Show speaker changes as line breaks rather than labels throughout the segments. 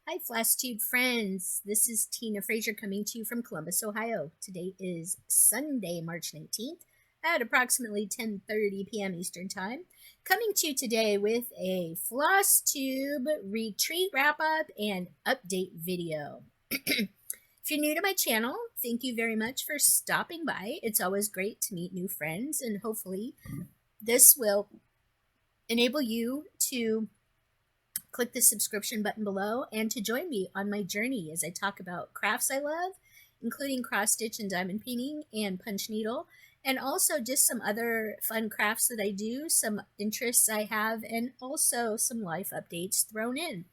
Hi, FlossTube friends. This is Tina Frazier coming to you from Columbus, Ohio. Today is Sunday, March 19th at approximately 10:30 p.m. Eastern Time. Coming to you today with a FlossTube retreat wrap-up and update video. If you're new to my channel, thank you very much for stopping by. It's always great to meet new friends, and hopefully this will enable you to click the subscription button below and to join me on my journey as I talk about crafts I love, including cross stitch and diamond painting and punch needle, and also just some other fun crafts that I do, some interests I have, and also some life updates thrown in.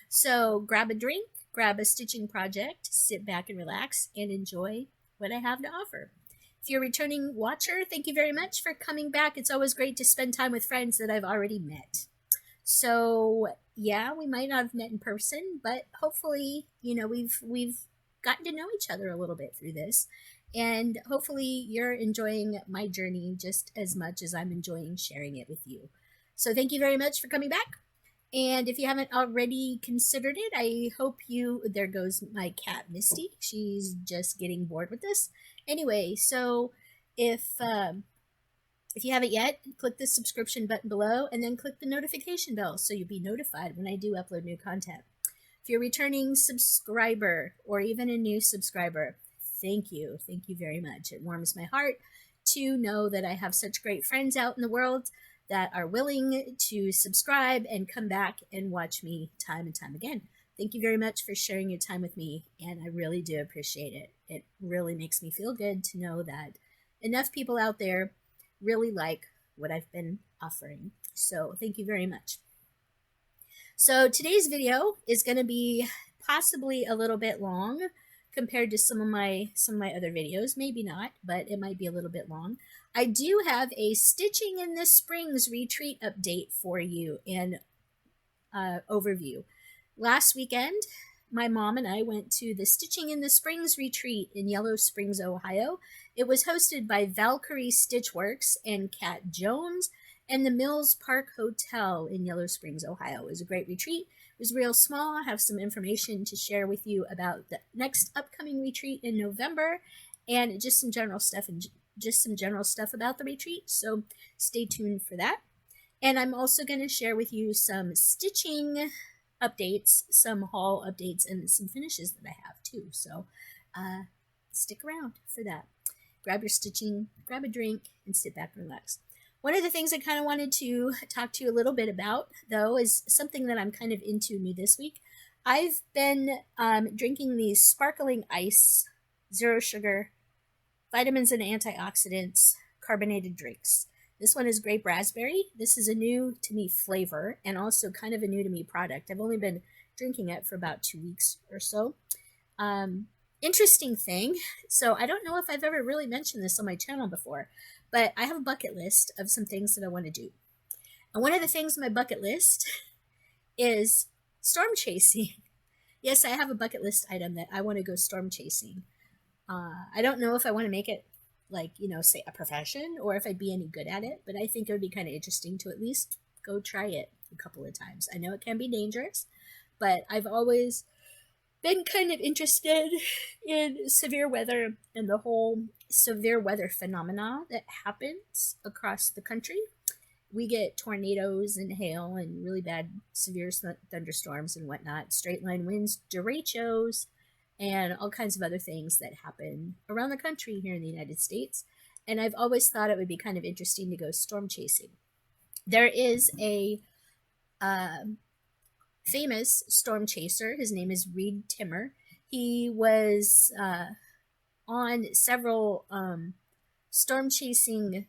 So grab a drink, grab a stitching project, sit back and relax, and enjoy what I have to offer. If you're a returning watcher, thank you very much for coming back. It's always great to spend time with friends that I've already met. So yeah, we might not have met in person, but hopefully, we've gotten to know each other a little bit through this, and hopefully you're enjoying my journey just as much as I'm enjoying sharing it with you. So thank you very much for coming back. And if you haven't already considered it, I hope you, there goes my cat Misty. She's just getting bored with this. Anyway, so if you haven't yet, click the subscription button below and then click the notification bell so you'll be notified when I do upload new content. If you're a returning subscriber or even a new subscriber, thank you. Thank you very much. It warms my heart to know that I have such great friends out in the world that are willing to subscribe and come back and watch me time and time again. Thank you very much for sharing your time with me, and I really do appreciate it. It really makes me feel good to know that enough people out there really like what I've been offering. So thank you very much. So today's video is going to be possibly a little bit long compared to some of my other videos. Maybe not, but it might be a little bit long. I do have a Stitching in the Springs retreat update for you and overview. Last weekend, my mom and I went to the Stitching in the Springs retreat in Yellow Springs, Ohio. It was hosted by Valkyrie Stitchworks and Kat Jones and the Mills Park Hotel in Yellow Springs, Ohio. It was a great retreat. It was real small. I have some information to share with you about the next upcoming retreat in November and just some general stuff about the retreat. So stay tuned for that. And I'm also going to share with you some stitching updates, some haul updates, and some finishes that I have too. So stick around for that. Grab your stitching, grab a drink, and sit back and relax. One of the things I kind of wanted to talk to you a little bit about, though, is something that I'm kind of into new this week. I've been drinking these sparkling ice, zero sugar, vitamins and antioxidants, carbonated drinks. This one is grape raspberry. This is a new to me flavor and also kind of a new to me product. I've only been drinking it for about 2 weeks or so. Interesting thing. So I don't know if I've ever really mentioned this on my channel before, but I have a bucket list of some things that I want to do. And one of the things on my bucket list is storm chasing. Yes, I have a bucket list item that I want to go storm chasing. I don't know if I want to make it like, say a profession or if I'd be any good at it, but I think it would be kind of interesting to at least go try it a couple of times. I know it can be dangerous, but I've always been kind of interested in severe weather and the whole severe weather phenomena that happens across the country. We get tornadoes and hail and really bad severe thunderstorms and whatnot, straight line winds, derechos, and all kinds of other things that happen around the country here in the United States. And I've always thought it would be kind of interesting to go storm chasing. There is a famous storm chaser. His name is Reed Timmer. He was on several storm chasing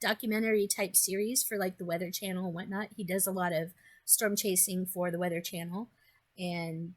documentary type series for like the Weather Channel and whatnot. He does a lot of storm chasing for the Weather Channel and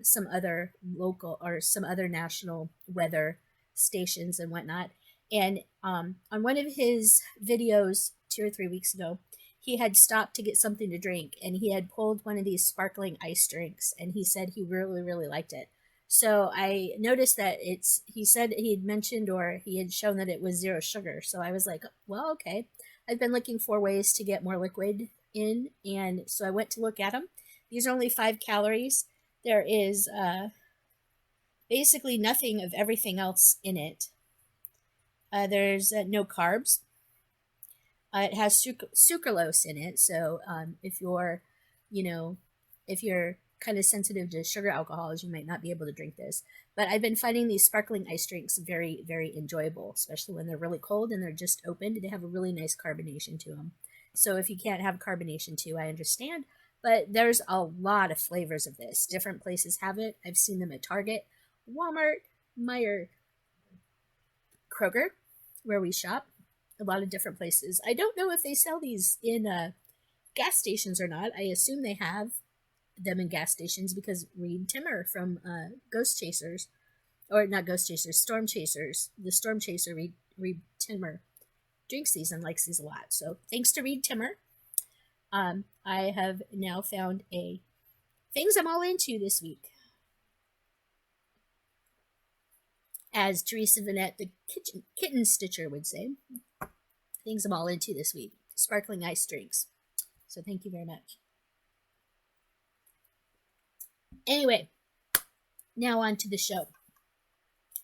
some other local or some other national weather stations and whatnot. And on one of his videos 2 or 3 weeks ago, he had stopped to get something to drink, and he had pulled one of these sparkling ice drinks, and he said he really, really liked it. So I noticed that he said he had mentioned or he had shown that it was zero sugar. So I was like, well, okay. I've been looking for ways to get more liquid in, and so I went to look at them. These are only 5 calories. There is basically nothing of everything else in it. There's no carbs. It has sucralose in it, so if you're, if you're kind of sensitive to sugar alcohols, you might not be able to drink this. But I've been finding these sparkling ice drinks very, very enjoyable, especially when they're really cold and they're just opened. They have a really nice carbonation to them. So if you can't have carbonation too, I understand. But there's a lot of flavors of this. Different places have it. I've seen them at Target, Walmart, Meijer, Kroger, where we shop. A lot of different places. I don't know if they sell these in gas stations or not. I assume they have them in gas stations because Reed Timmer from Ghost Chasers, or not Ghost Chasers, Storm Chasers, the Storm Chaser, Reed Timmer, drinks these and likes these a lot. So thanks to Reed Timmer, I have now found things I'm all into this week. As Teresa Vanette, the kitten stitcher, would say, things I'm all into this week. Sparkling ice drinks. So thank you very much. Anyway, now on to the show.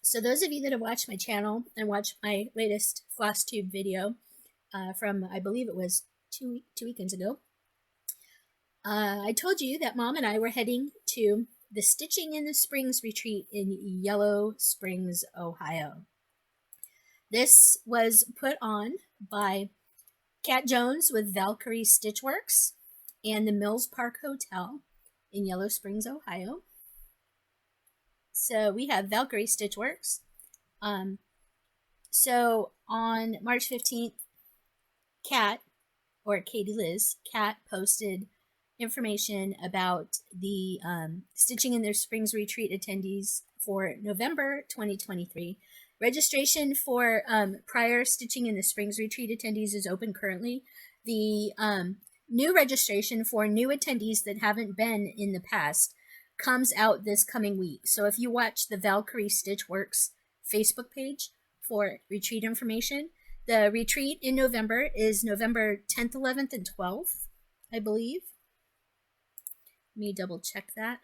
So those of you that have watched my channel and watched my latest FlossTube video from, I believe it was two weekends ago, I told you that Mom and I were heading to the Stitching in the Springs retreat in Yellow Springs, Ohio. This was put on by Kat Jones with Valkyrie Stitchworks and the Mills Park Hotel in Yellow Springs, Ohio. So we have Valkyrie Stitchworks. So on March 15th, Kat, or Katie Liz, Kat posted information about the Stitching in the Springs retreat attendees for November 2023. Registration for prior Stitching in the Springs retreat attendees is open currently. The new registration for new attendees that haven't been in the past comes out this coming week. So if you watch the Valkyrie Stitchworks Facebook page for retreat information, the retreat in November is November 10th, 11th, and 12th, I believe. Let me double check that.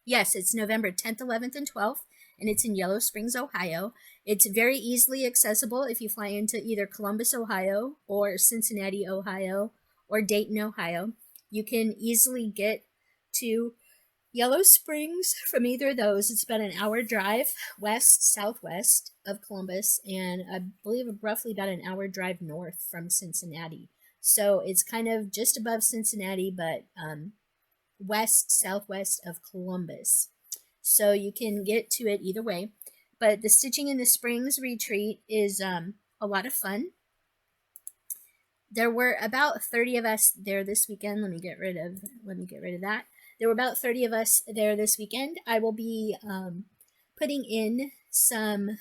Yes, it's November 10th, 11th, and 12th, and it's in Yellow Springs, Ohio. It's very easily accessible if you fly into either Columbus, Ohio, or Cincinnati, Ohio, or Dayton, Ohio. You can easily get to Yellow Springs from either of those. It's about an hour drive southwest of Columbus, and I believe roughly about an hour drive north from Cincinnati. So it's kind of just above Cincinnati, but southwest of Columbus. So you can get to it either way. But the Stitching in the Springs retreat is a lot of fun. There were about 30 of us there this weekend. Let me get rid of that. There were about 30 of us there this weekend. I will be putting in some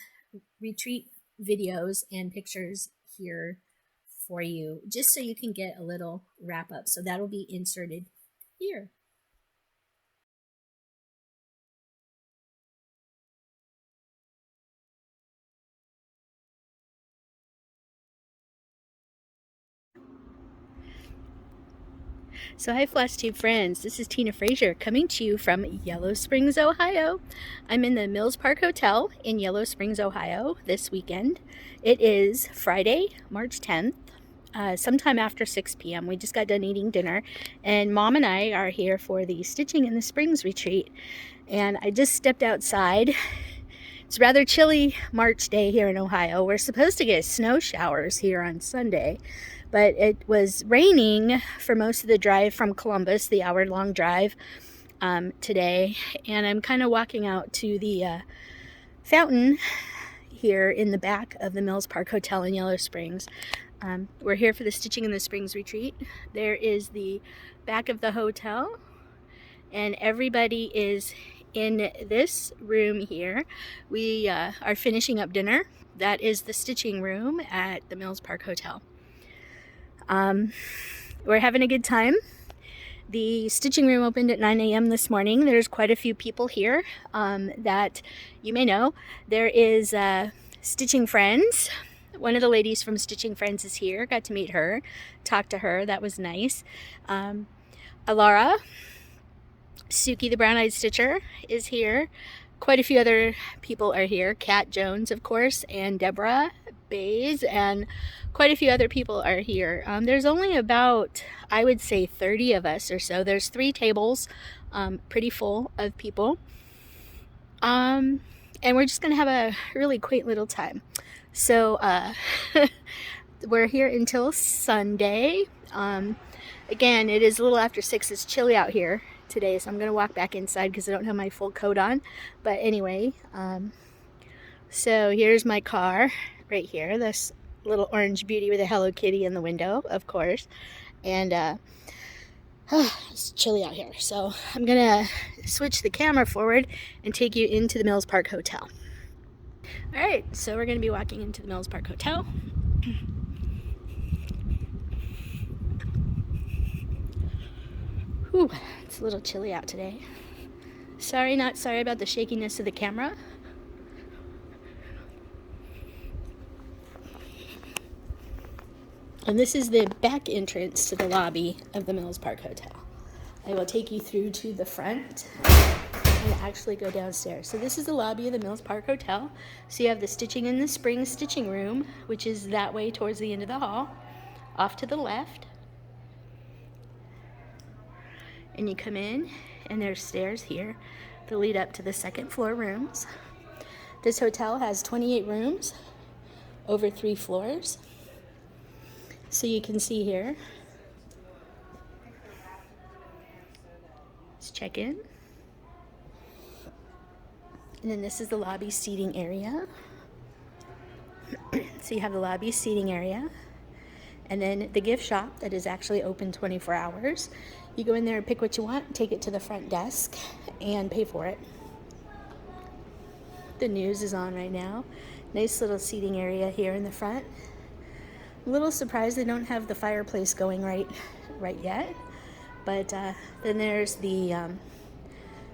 retreat videos and pictures here for you, just so you can get a little wrap up. So that'll be inserted here. So hi FlossTube friends, this is Tina Frazier coming to you from Yellow Springs, Ohio. I'm in the Mills Park Hotel in Yellow Springs, Ohio this weekend. It is Friday, March 10th, sometime after 6 p.m. We just got done eating dinner, and Mom and I are here for the Stitching in the Springs retreat. And I just stepped outside. It's a rather chilly March day here in Ohio. We're supposed to get snow showers here on Sunday, but it was raining for most of the drive from Columbus, the hour-long drive today. And I'm kind of walking out to the fountain here in the back of the Mills Park Hotel in Yellow Springs. We're here for the Stitching in the Springs retreat. There is the back of the hotel, and everybody is in this room here. We are finishing up dinner. That is the stitching room at the Mills Park Hotel. We're having a good time. The stitching room opened at 9 a.m. this morning. There's quite a few people here that you may know. There is Stitching Friends, One of the ladies from Stitching Friends is here. Got to meet her, talk to her. That was nice. Alara, Suki the Brown-Eyed Stitcher, is here. Quite a few other people are here. Kat Jones, of course, and Deborah Bays, and quite a few other people are here. There's only about, I would say, 30 of us or so. There's 3 tables, pretty full of people. And we're just gonna have a really quaint little time. So we're here until Sunday. Again, it is a little after 6. It's chilly out here today, so I'm gonna walk back inside because I don't have my full coat on. But anyway, so here's my car right here, this little orange beauty with a Hello Kitty in the window, of course. And it's chilly out here, so I'm gonna switch the camera forward and take you into the Mills Park Hotel. All right, so we're gonna be walking into the Mills Park Hotel. Whew, it's a little chilly out today. Sorry, not sorry about the shakiness of the camera. And this is the back entrance to the lobby of the Mills Park Hotel. I will take you through to the front and actually go downstairs. So this is the lobby of the Mills Park Hotel. So you have the Stitching in the Spring stitching room, which is that way towards the end of the hall, off to the left. And you come in, and there's stairs here that lead up to the second floor rooms. This hotel has 28 rooms over 3 floors. So you can see here. Let's check in. And then this is the lobby seating area. So you have the lobby seating area. And then the gift shop that is actually open 24 hours. You go in there and pick what you want, take it to the front desk, and pay for it. The news is on right now. Nice little seating area here in the front. A little surprised they don't have the fireplace going right yet. But then there's the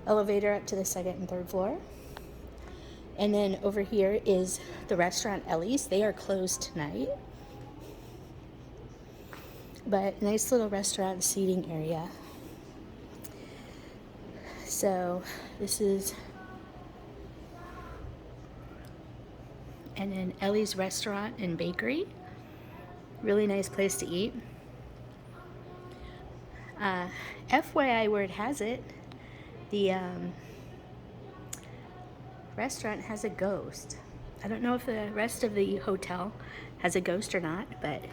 elevator up to the 2nd and 3rd floor. And then over here is the restaurant Ellie's. They are closed tonight. But nice little restaurant seating area. So this is, and then Ellie's Restaurant and Bakery. Really nice place to eat. FYI, word has it, the restaurant has a ghost. I don't know if the rest of the hotel has a ghost or not, but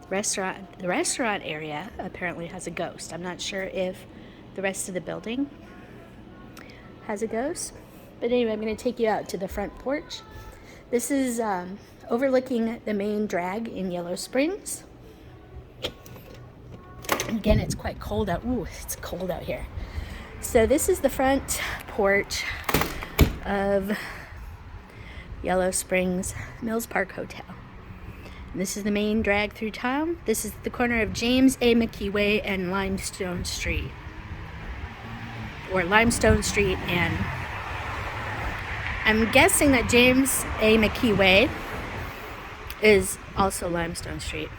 the restaurant area apparently has a ghost. I'm not sure if the rest of the building has a ghost. But anyway, I'm going to take you out to the front porch. This is overlooking the main drag in Yellow Springs. Again, it's quite cold out. Ooh, it's cold out here. So this is the front porch of Yellow Springs Mills Park Hotel. And this is the main drag through town. This is the corner of James A. McKee Way and Limestone Street. Or Limestone Street, and I'm guessing that James A. McKee Way is also Limestone Street.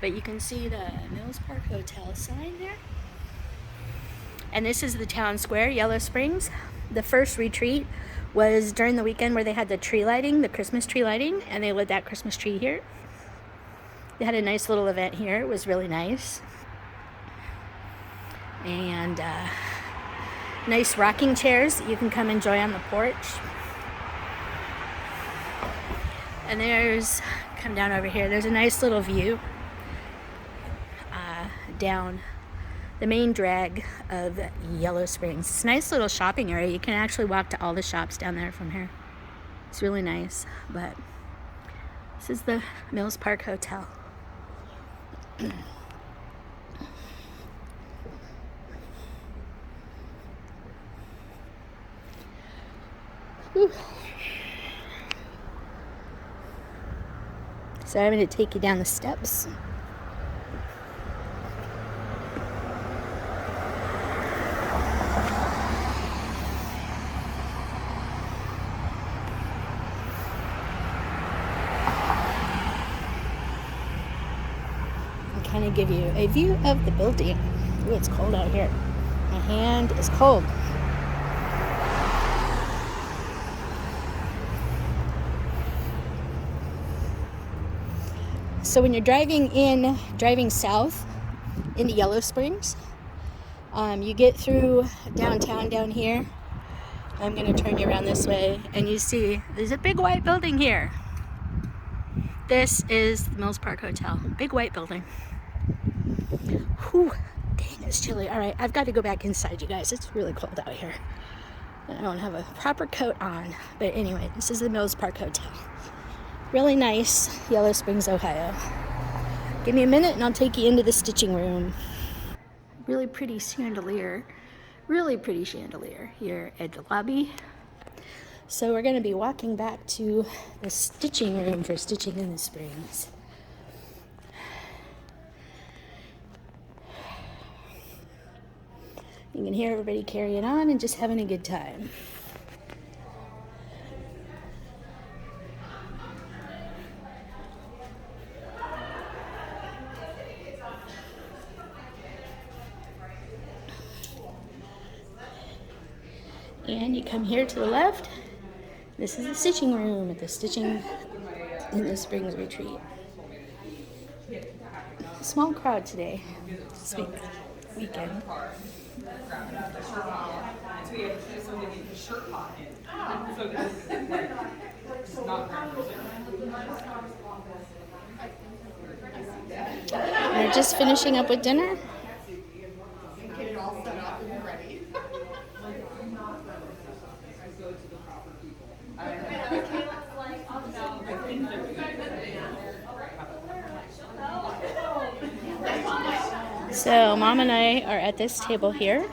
But you can see the Mills Park Hotel sign there. And this is the town square, Yellow Springs. The first retreat was during the weekend where they had the tree lighting, the Christmas tree lighting, and they lit that Christmas tree here. They had a nice little event here. It was really nice. And nice rocking chairs that you can come enjoy on the porch. And come down over here, there's a nice little view down the main drag of Yellow Springs. It's a nice little shopping area. You can actually walk to all the shops down there from here. It's really nice. But this is the Mills Park Hotel. Whew. So I'm going to take you down the steps. kind of give you a view of the building. Ooh, it's cold out here. My hand is cold. So when you're driving south into Yellow Springs, you get through downtown down here. I'm going to turn you around this way, and you see there's a big white building here. This is the Mills Park Hotel. Big white building. Whew, dang, it's chilly. All right, I've got to go back inside, you guys. It's really cold out here. I don't have a proper coat on. But anyway, this is the Mills Park Hotel. Really nice, Yellow Springs, Ohio. Give me a minute and I'll take you into the stitching room. Really pretty chandelier here at the lobby. So we're going to be walking back to the stitching room for Stitching in the Springs. You can hear everybody carrying on and just having a good time. And you come here to the left. This is the stitching room at the Stitching in the Springs retreat. Small crowd today, this weekend. We're just finishing up with dinner. So Mom and I are at this table here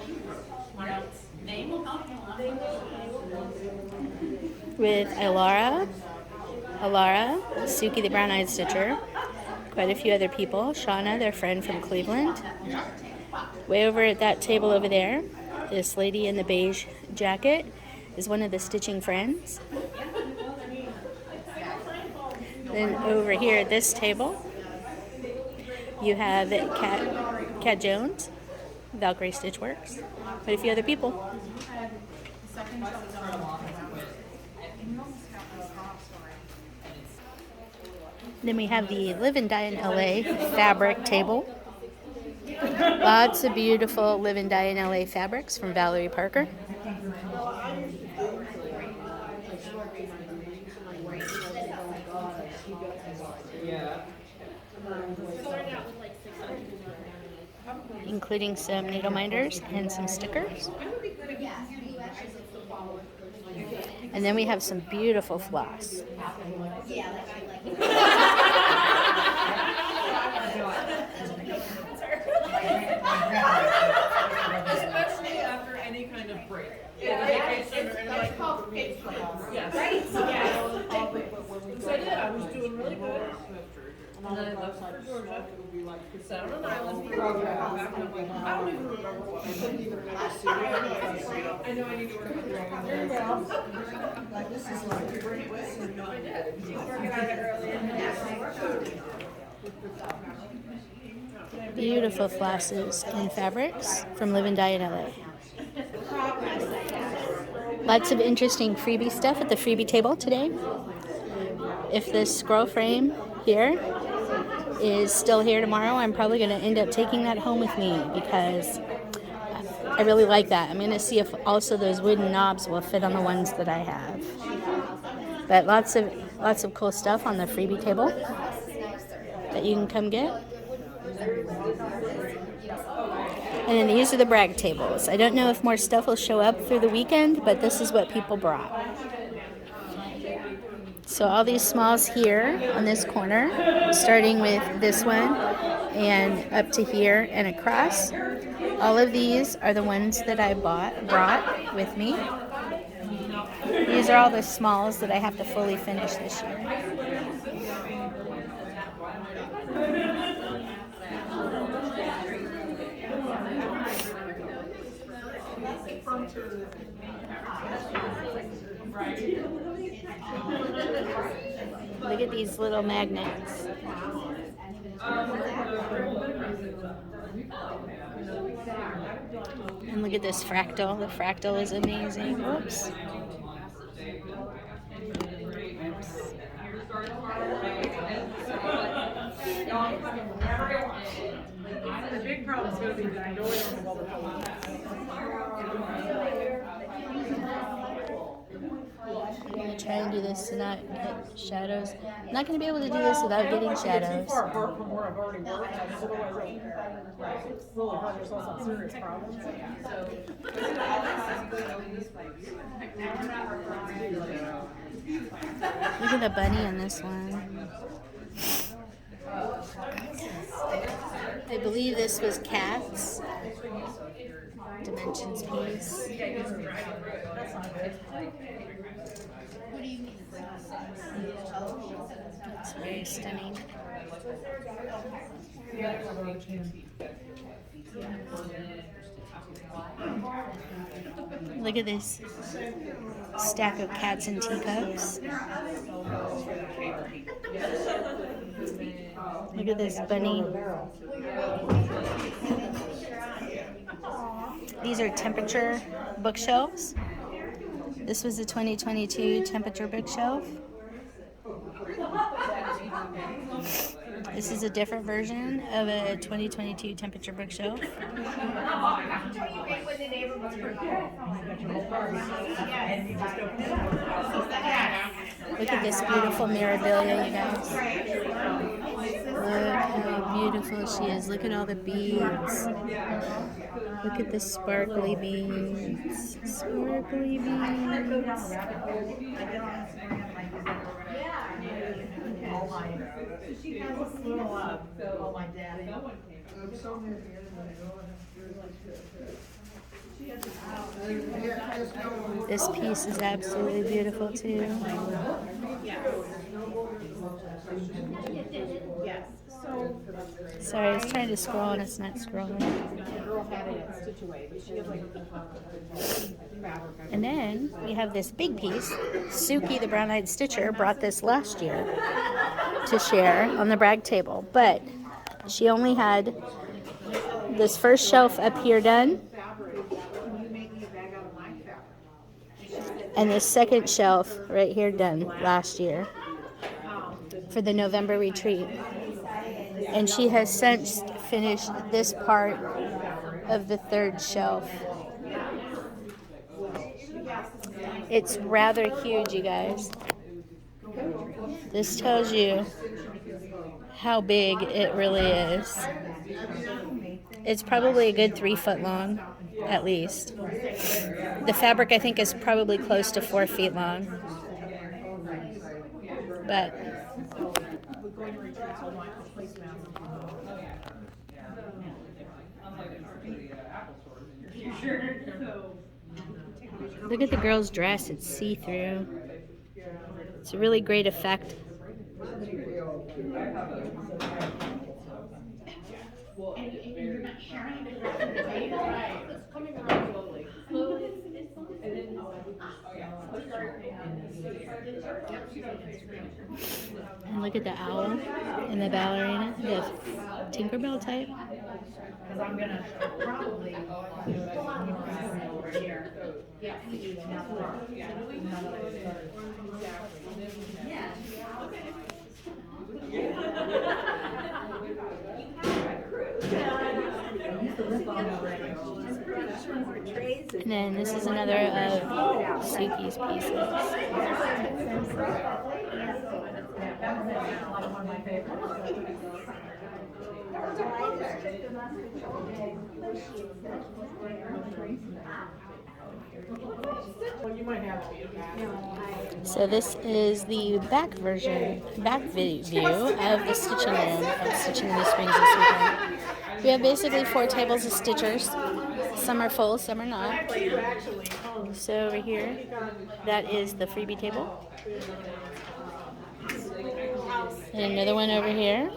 with Alara, Suki the brown-eyed stitcher, quite a few other people, Shauna, their friend from Cleveland. Way over at that table over there, this lady in the beige jacket is one of the stitching friends. Then over here at this table, you have Kat Jones, Valkyrie Stitchworks, quite a few other people. Then we have the Live and Die in LA fabric table. Lots of beautiful Live and Die in LA fabrics from Valerie Parker. Including some needle minders and some stickers. And then we have some beautiful floss.
Especially after any kind of break. Vacation or anything like that. Yes. Right? Yeah. So I did. I was doing really good. And then I left for Georgia. Sat on an island for a while. Back and I'm like, I don't even remember what I couldn't even remember city. I know I need to work on the very well. Like this is like to bring it with. No, I did. She was working on it early.
Beautiful flosses and fabrics from Live and Die in LA. Lots of interesting freebie stuff at the freebie table today. If this scroll frame here is still here tomorrow, I'm probably going to end up taking that home with me because I really like that. I'm going to see if also those wooden knobs will fit on the ones that I have. But lots of cool stuff on the freebie table that you can come get. And then these are the brag tables. I don't know if more stuff will show up through the weekend, but this is what people brought. So all these smalls here on this corner, starting with this one and up to here and across. All of these are the ones that I brought with me. These are all the smalls that I have to fully finish this year. Look at these little magnets. And look at this fractal. The fractal is amazing. Whoops.
The big problem is going to be the noise of all the colors.
I'm going to try and do this to not get shadows. I'm not going to be able to do this without getting shadows.
Too far apart from where I've already worked, otherwise it's really hard to solve some serious problems.
Look at the bunny on this one. I believe this was Cat's Dimensions piece. What do you mean? That's very stunning. Look at this stack of cats and teacups. Look at this bunny. These are temperature bookshelves. This was the 2022 temperature bookshelf. This is a different version of a 2022 temperature bookshelf. Look at this beautiful mirabilia, you guys. Look how beautiful she is. Look at all the beads. Look at the sparkly beads. Sparkly beads. This piece is absolutely beautiful too. Sorry, I was trying to scroll and it's not scrolling. And then we have this big piece. Suki, the brown-eyed stitcher, brought this last year to share on the brag table, but she only had this first shelf up here done and this second shelf right here done last year for the November retreat. And she has since finished this part of the third shelf. It's rather huge, you guys. This tells you how big it really is. It's probably a good 3 foot long, at least. The fabric, I think, is probably close to 4 feet long. But look at the girl's dress. It's see-through. It's a really great effect. And look at the owl and the ballerina, the Tinkerbell type. I'm gonna probably over here. Yeah. And then this is another of Suki's pieces. So this is the back view of the stitching room of Stitching in the Springs this weekend. We have basically 4 tables of stitchers. Some are full, some are not. So over here, that is the freebie table. And another one over here.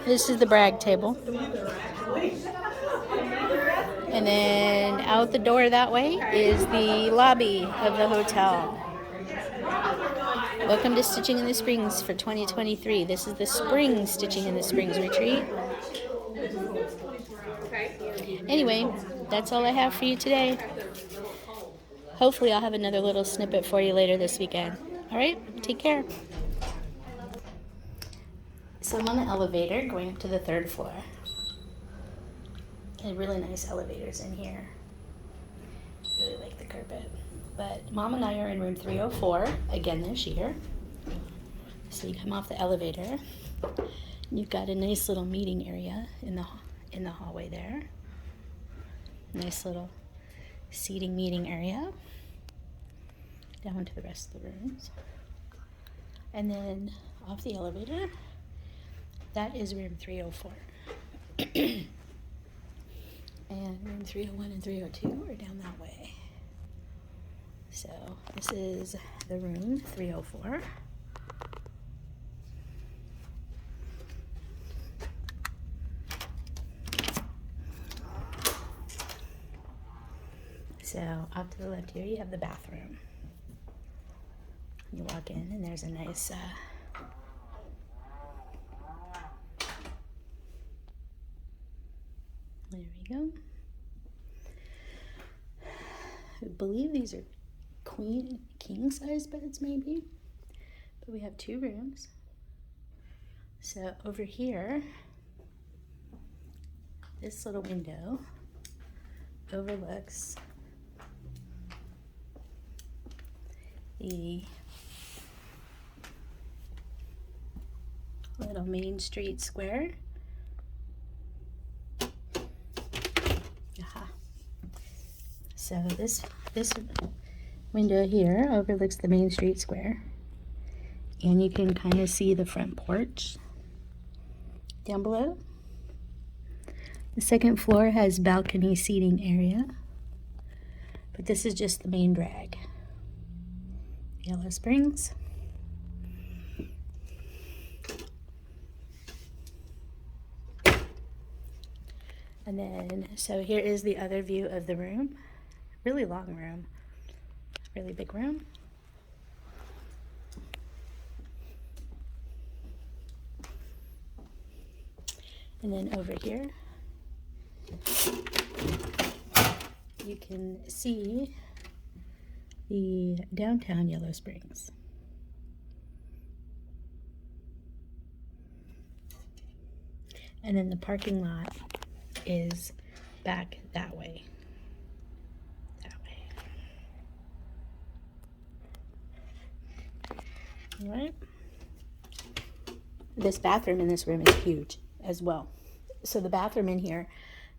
This is the brag table. And then out the door that way is the lobby of the hotel. Welcome to Stitching in the Springs for 2023. This is the Spring Stitching in the Springs retreat. Anyway, that's all I have for you today. Hopefully I'll have another little snippet for you later this weekend. All right, take care. So I'm on the elevator going up to the 3rd floor. And really nice elevators in here. Really like the carpet. But Mom and I are in room 304 again this year. So you come off the elevator. You've got a nice little meeting area in the hallway there. Nice little seating meeting area. Down to the rest of the rooms. And then off the elevator, that is room 304. And room 301 and 302 are down that way. So this is the room 304. So off to the left here, you have the bathroom. You walk in and there's a nice there we go. I believe these are king size beds maybe, but we have 2 rooms. So over here, this little window overlooks the little Main Street square. Aha. So this window here overlooks the Main Street square, and you can kind of see the front porch down below. The 2nd floor has balcony seating area, but this is just the main drag. Yellow Springs. And then, so here is the other view of the room. Really long room, really big room. And then over here, you can see the downtown Yellow Springs. And then the parking lot is back that way. All right. This bathroom in this room is huge as well. So the bathroom in here,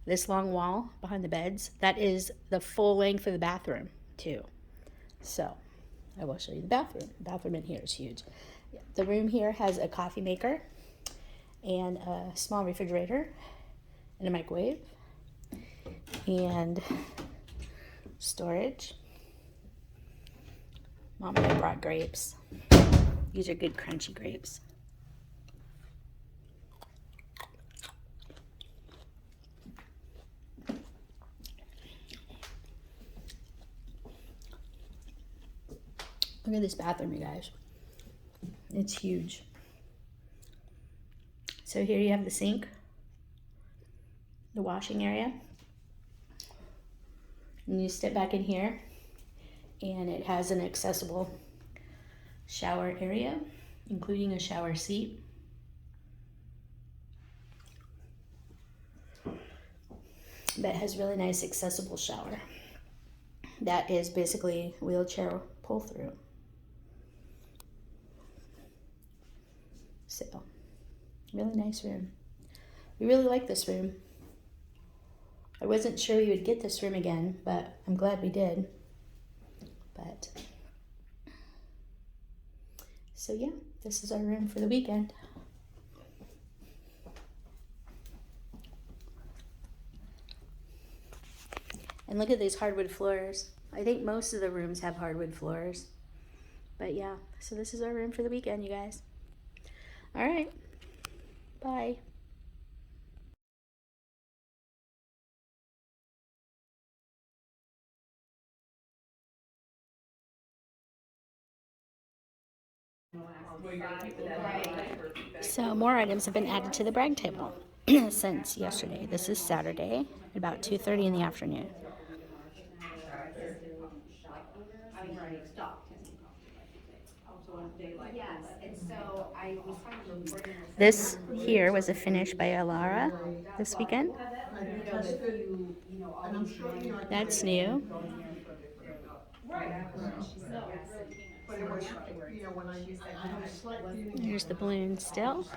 this long wall behind the beds, that is the full length of the bathroom too. So I will show you the bathroom. The bathroom in here is huge. The room here has a coffee maker and a small refrigerator and a microwave and storage. Mom and I brought grapes. These are good crunchy grapes. Look at this bathroom, you guys. It's huge. So here you have the sink, the washing area. And you step back in here and it has an accessible shower area, including a shower seat. That has really nice accessible shower. That is basically wheelchair pull through. So, really nice room. We really like this room. I wasn't sure we would get this room again, but I'm glad we did. But, so yeah, this is our room for the weekend. And look at these hardwood floors. I think most of the rooms have hardwood floors. But yeah, so this is our room for the weekend, you guys. All right, bye. So more items have been added to the brag table since yesterday. This is Saturday at about 2:30 in the afternoon. This here was a finish by Alara this weekend. That's new. Here's the balloon still.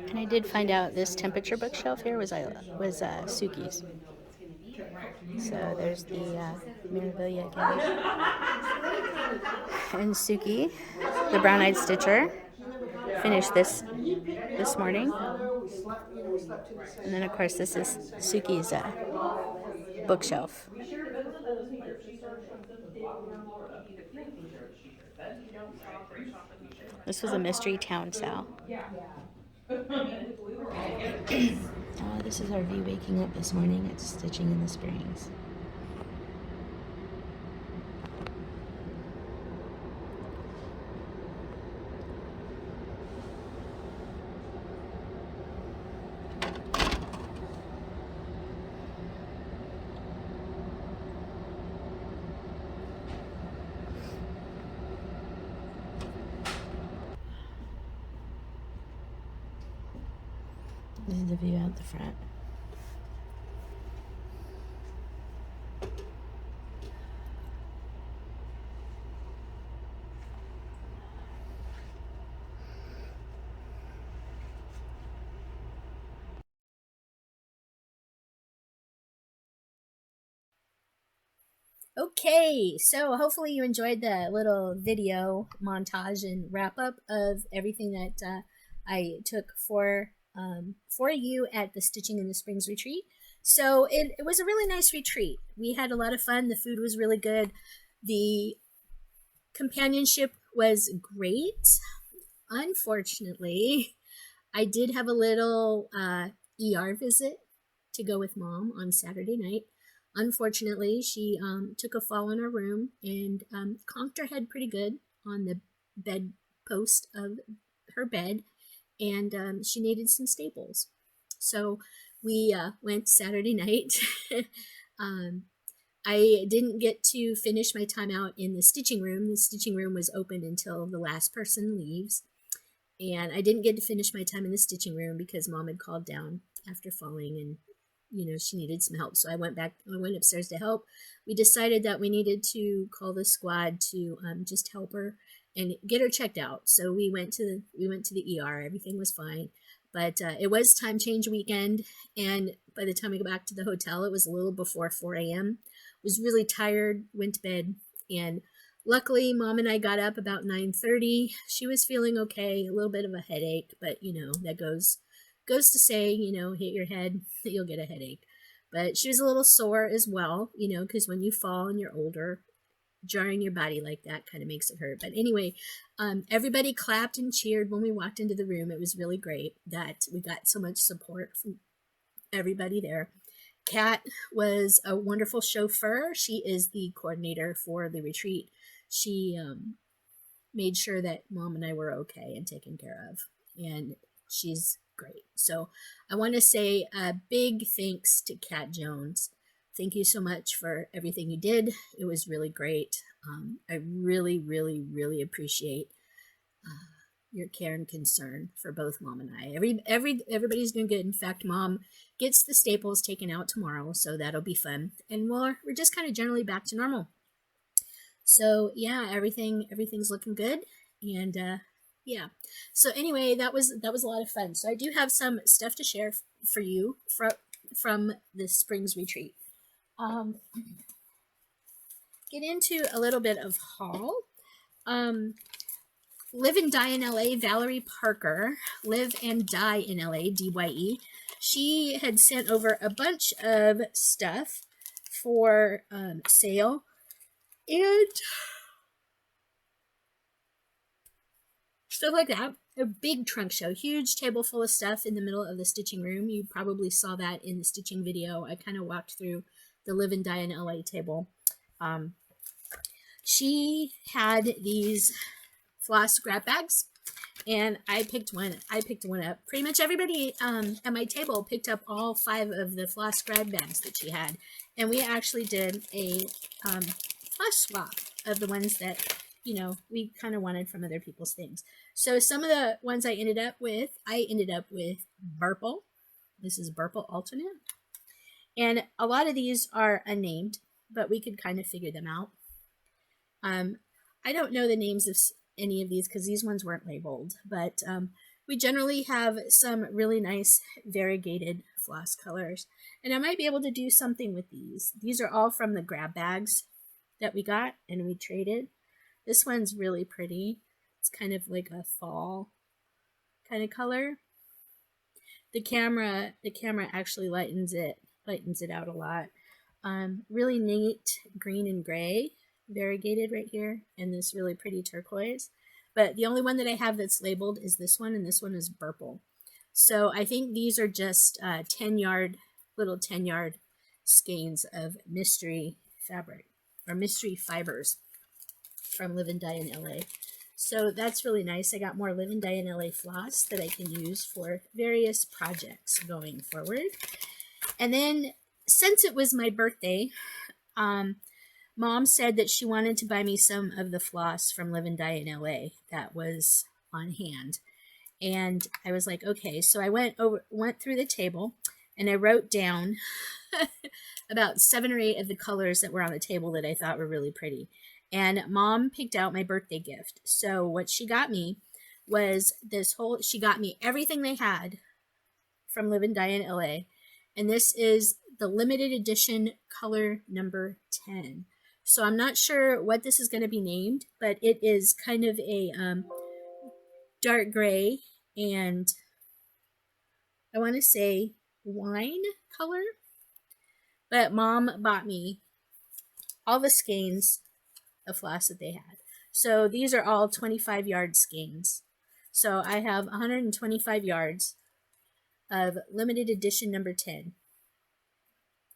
And I did find out this temperature bookshelf here was Suki's. So there's the Mirabilia again. And Suki, the brown-eyed stitcher, finished this morning. And then of course this is Suki's bookshelf. This was a mystery town sale. This is our view waking up this morning at Stitching in the Springs. This is the view out the front. Okay, so hopefully you enjoyed the little video montage and wrap up of everything that I took for you at the Stitching in the Springs retreat. So it was a really nice retreat. We had a lot of fun. The food was really good. The companionship was great. Unfortunately, I did have a little ER visit to go with Mom on Saturday night. Unfortunately, she took a fall in her room and conked her head pretty good on the bed post of her bed, and she needed some staples. So we went Saturday night. I didn't get to finish my time out in the stitching room. The stitching room was open until the last person leaves. And I didn't get to finish my time in the stitching room because Mom had called down after falling and, you know, she needed some help. So I went upstairs to help. We decided that we needed to call the squad to just help her and get her checked out. So we went to the ER. Everything was fine. But it was time change weekend, and by the time we got back to the hotel, it was a little before 4 a.m. Was really tired, went to bed, and luckily Mom and I got up about 9:30. She was feeling okay, a little bit of a headache, but you know, that goes to say, you know, hit your head, you'll get a headache. But she was a little sore as well, you know, because when you fall and you're older, jarring your body like that kind of makes it hurt. But anyway, everybody clapped and cheered when we walked into the room. It was really great that we got so much support from everybody there. Kat was a wonderful chauffeur. She is the coordinator for the retreat. She made sure that Mom and I were okay and taken care of, and she's great. So I want to say a big thanks to Kat Jones. Thank you so much for everything you did. It was really great. I really, really, really appreciate your care and concern for both Mom and I. Everybody's doing good. In fact, Mom gets the staples taken out tomorrow, so that'll be fun. And we're just kind of generally back to normal. So yeah, everything's looking good. And yeah. So anyway, that was a lot of fun. So I do have some stuff to share for you from the Springs retreat. Get into a little bit of haul. Live and Die in LA, Valerie Parker, Live and Die in LA, DYE. She had sent over a bunch of stuff for sale, and stuff like that. a big trunk show, huge table full of stuff in the middle of the stitching room. You probably saw that in the stitching video. I kind of walked through the Live and Die in LA table. She had these floss grab bags, and I picked one up. Pretty much everybody at my table picked up all 5 of the floss grab bags that she had, and we actually did a floss swap of the ones that, you know, we kind of wanted from other people's things. So some of the ones I ended up with Burple. This is Burple alternate, and a lot of these are unnamed, but we could kind of figure them out. I don't know the names of any of these because these ones weren't labeled, but we generally have some really nice variegated floss colors, and I might be able to do something with these. These are all from the grab bags that we got and we traded. This one's really pretty. It's kind of like a fall kind of color. The camera actually lightens it out a lot. Really neat green and gray variegated right here, and this really pretty turquoise. But the only one that I have that's labeled is this one, and this one is Burple. So I think these are just 10-yard, little 10-yard skeins of mystery fabric, or mystery fibers from Live and Die in LA. So that's really nice. I got more Live and Die in LA floss that I can use for various projects going forward. And then, since it was my birthday, Mom said that she wanted to buy me some of the floss from Live and Die in LA that was on hand. And I was like, okay. So I went through the table, and I wrote down about 7 or 8 of the colors that were on the table that I thought were really pretty. And Mom picked out my birthday gift. So what she got me was she got me everything they had from Live and Die in LA. And this is the limited edition color number 10. So I'm not sure what this is going to be named, but it is kind of a dark gray and I want to say wine color. But Mom bought me all the skeins of floss that they had. So these are all 25-yard skeins. So I have 125 yards of limited edition number 10.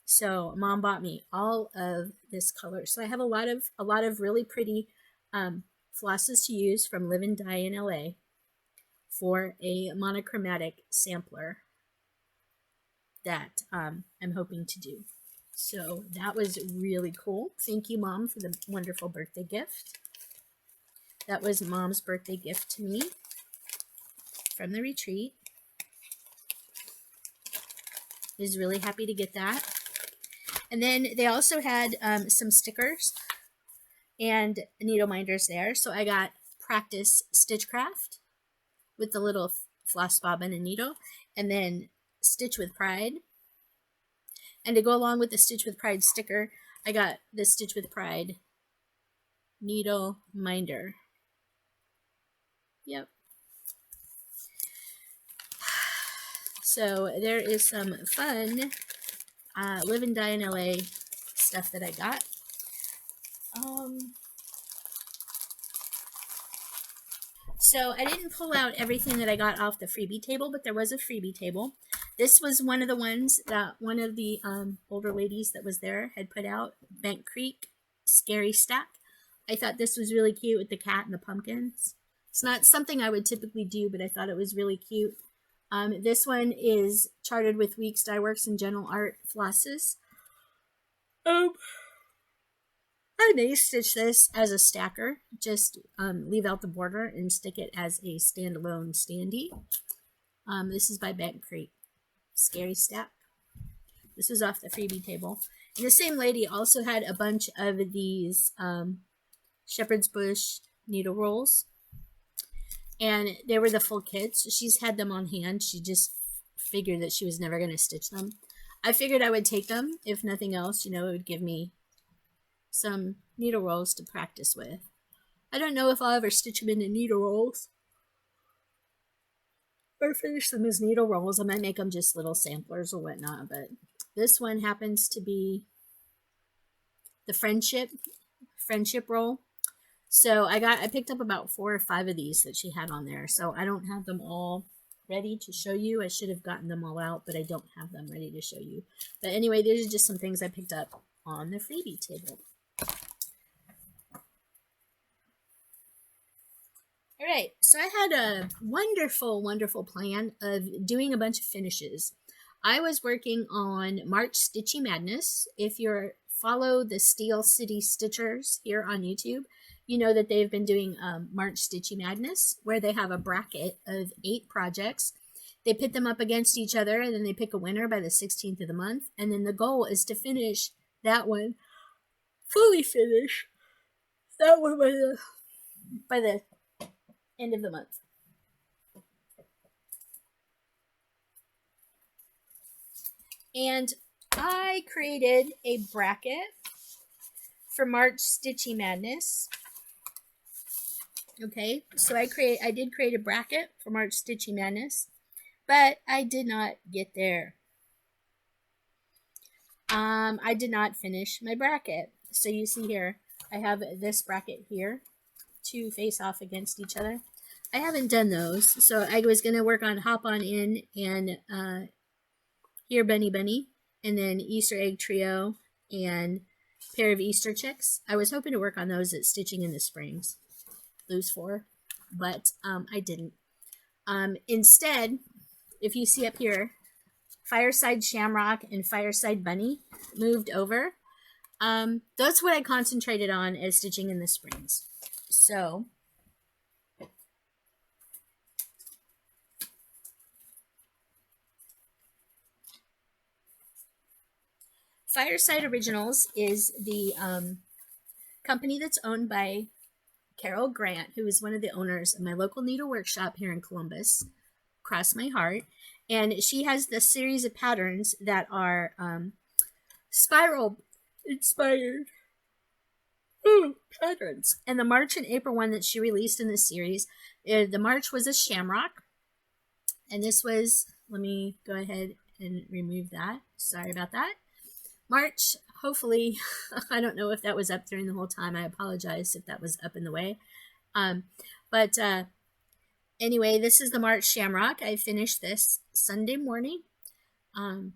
So Mom bought me all of this color. So I have a lot of really pretty flosses to use from Live and Die in LA for a monochromatic sampler that I'm hoping to do. So that was really cool. Thank you, Mom, for the wonderful birthday gift. That was Mom's birthday gift to me from the retreat. I was really happy to get that. And then they also had some stickers and needle minders there. So I got Practice Stitchcraft with the little floss bobbin and needle, and then Stitch with Pride. And to go along with the Stitch with Pride sticker, I got the Stitch with Pride needle minder. Yep. So there is some fun Live and Die in LA stuff that I got. So I didn't pull out everything that I got off the freebie table, but there was a freebie table. This was one of the ones that one of the older ladies that was there had put out, Bank Creek Scary Stack. I thought this was really cute with the cat and the pumpkins. It's not something I would typically do, but I thought it was really cute. This one is charted with Weeks Dye Works and General Art flosses. I may stitch this as a stacker, just leave out the border and stick it as a standalone standee. This is by Bank Creek Scary Stack. This is off the freebie table. And the same lady also had a bunch of these Shepherd's Bush needle rolls. And they were the full kits. She's had them on hand. She just figured that she was never going to stitch them. I figured I would take them. If nothing else, you know, it would give me some needle rolls to practice with. I don't know if I'll ever stitch them into needle rolls or finish them as needle rolls. I might make them just little samplers or whatnot. But this one happens to be the friendship roll. So I picked up about 4 or 5 of these that she had on there. So I don't have them all ready to show you. I should have gotten them all out, but I don't have them ready to show you. But anyway, these are just some things I picked up on the freebie table. All right, so I had a wonderful, wonderful plan of doing a bunch of finishes. I was working on March Stitchy Madness. If you follow the Steel City Stitchers here on YouTube, you know that they've been doing March Stitchy Madness, where they have a bracket of 8 projects. They pit them up against each other, and then they pick a winner by the 16th of the month. And then the goal is to finish that one, fully finish that one by the end of the month. And I created a bracket for March Stitchy Madness. Okay, so I did create a bracket for March Stitchy Madness, but I did not get there. I did not finish my bracket. So you see here, I have this bracket here, 2 face off against each other. I haven't done those, so I was going to work on Hop On In and Here Bunny Bunny, and then Easter Egg Trio and Pair of Easter Chicks. I was hoping to work on those at Stitching in the Springs, those 4, but I didn't. Instead, if you see up here, Fireside Shamrock and Fireside Bunny moved over. That's what I concentrated on as Stitching in the Springs. So Fireside Originals is the company that's owned by Carol Grant, who is one of the owners of my local needle workshop here in Columbus, Cross My Heart. And she has this series of patterns that are spiral inspired patterns. And the March and April one that she released in this series, the March was a shamrock. And this was, let me go ahead and remove that. Sorry about that. March, hopefully, I don't know if that was up during the whole time. I apologize if that was up in the way. But anyway, this is the March Shamrock. I finished this Sunday morning in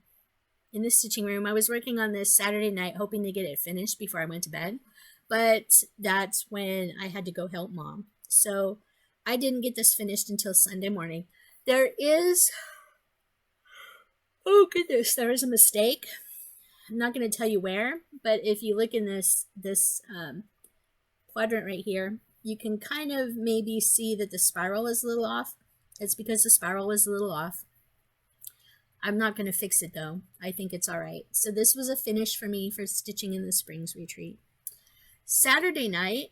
the stitching room. I was working on this Saturday night, hoping to get it finished before I went to bed. But that's when I had to go help Mom. So I didn't get this finished until Sunday morning. There is, oh goodness, there is a mistake. I'm not going to tell you where, but if you look in this quadrant right here, you can kind of maybe see that the spiral is a little off. It's because the spiral was a little off. I'm not going to fix it though. I think it's all right. So this was a finish for me for Stitching in the Springs retreat. Saturday,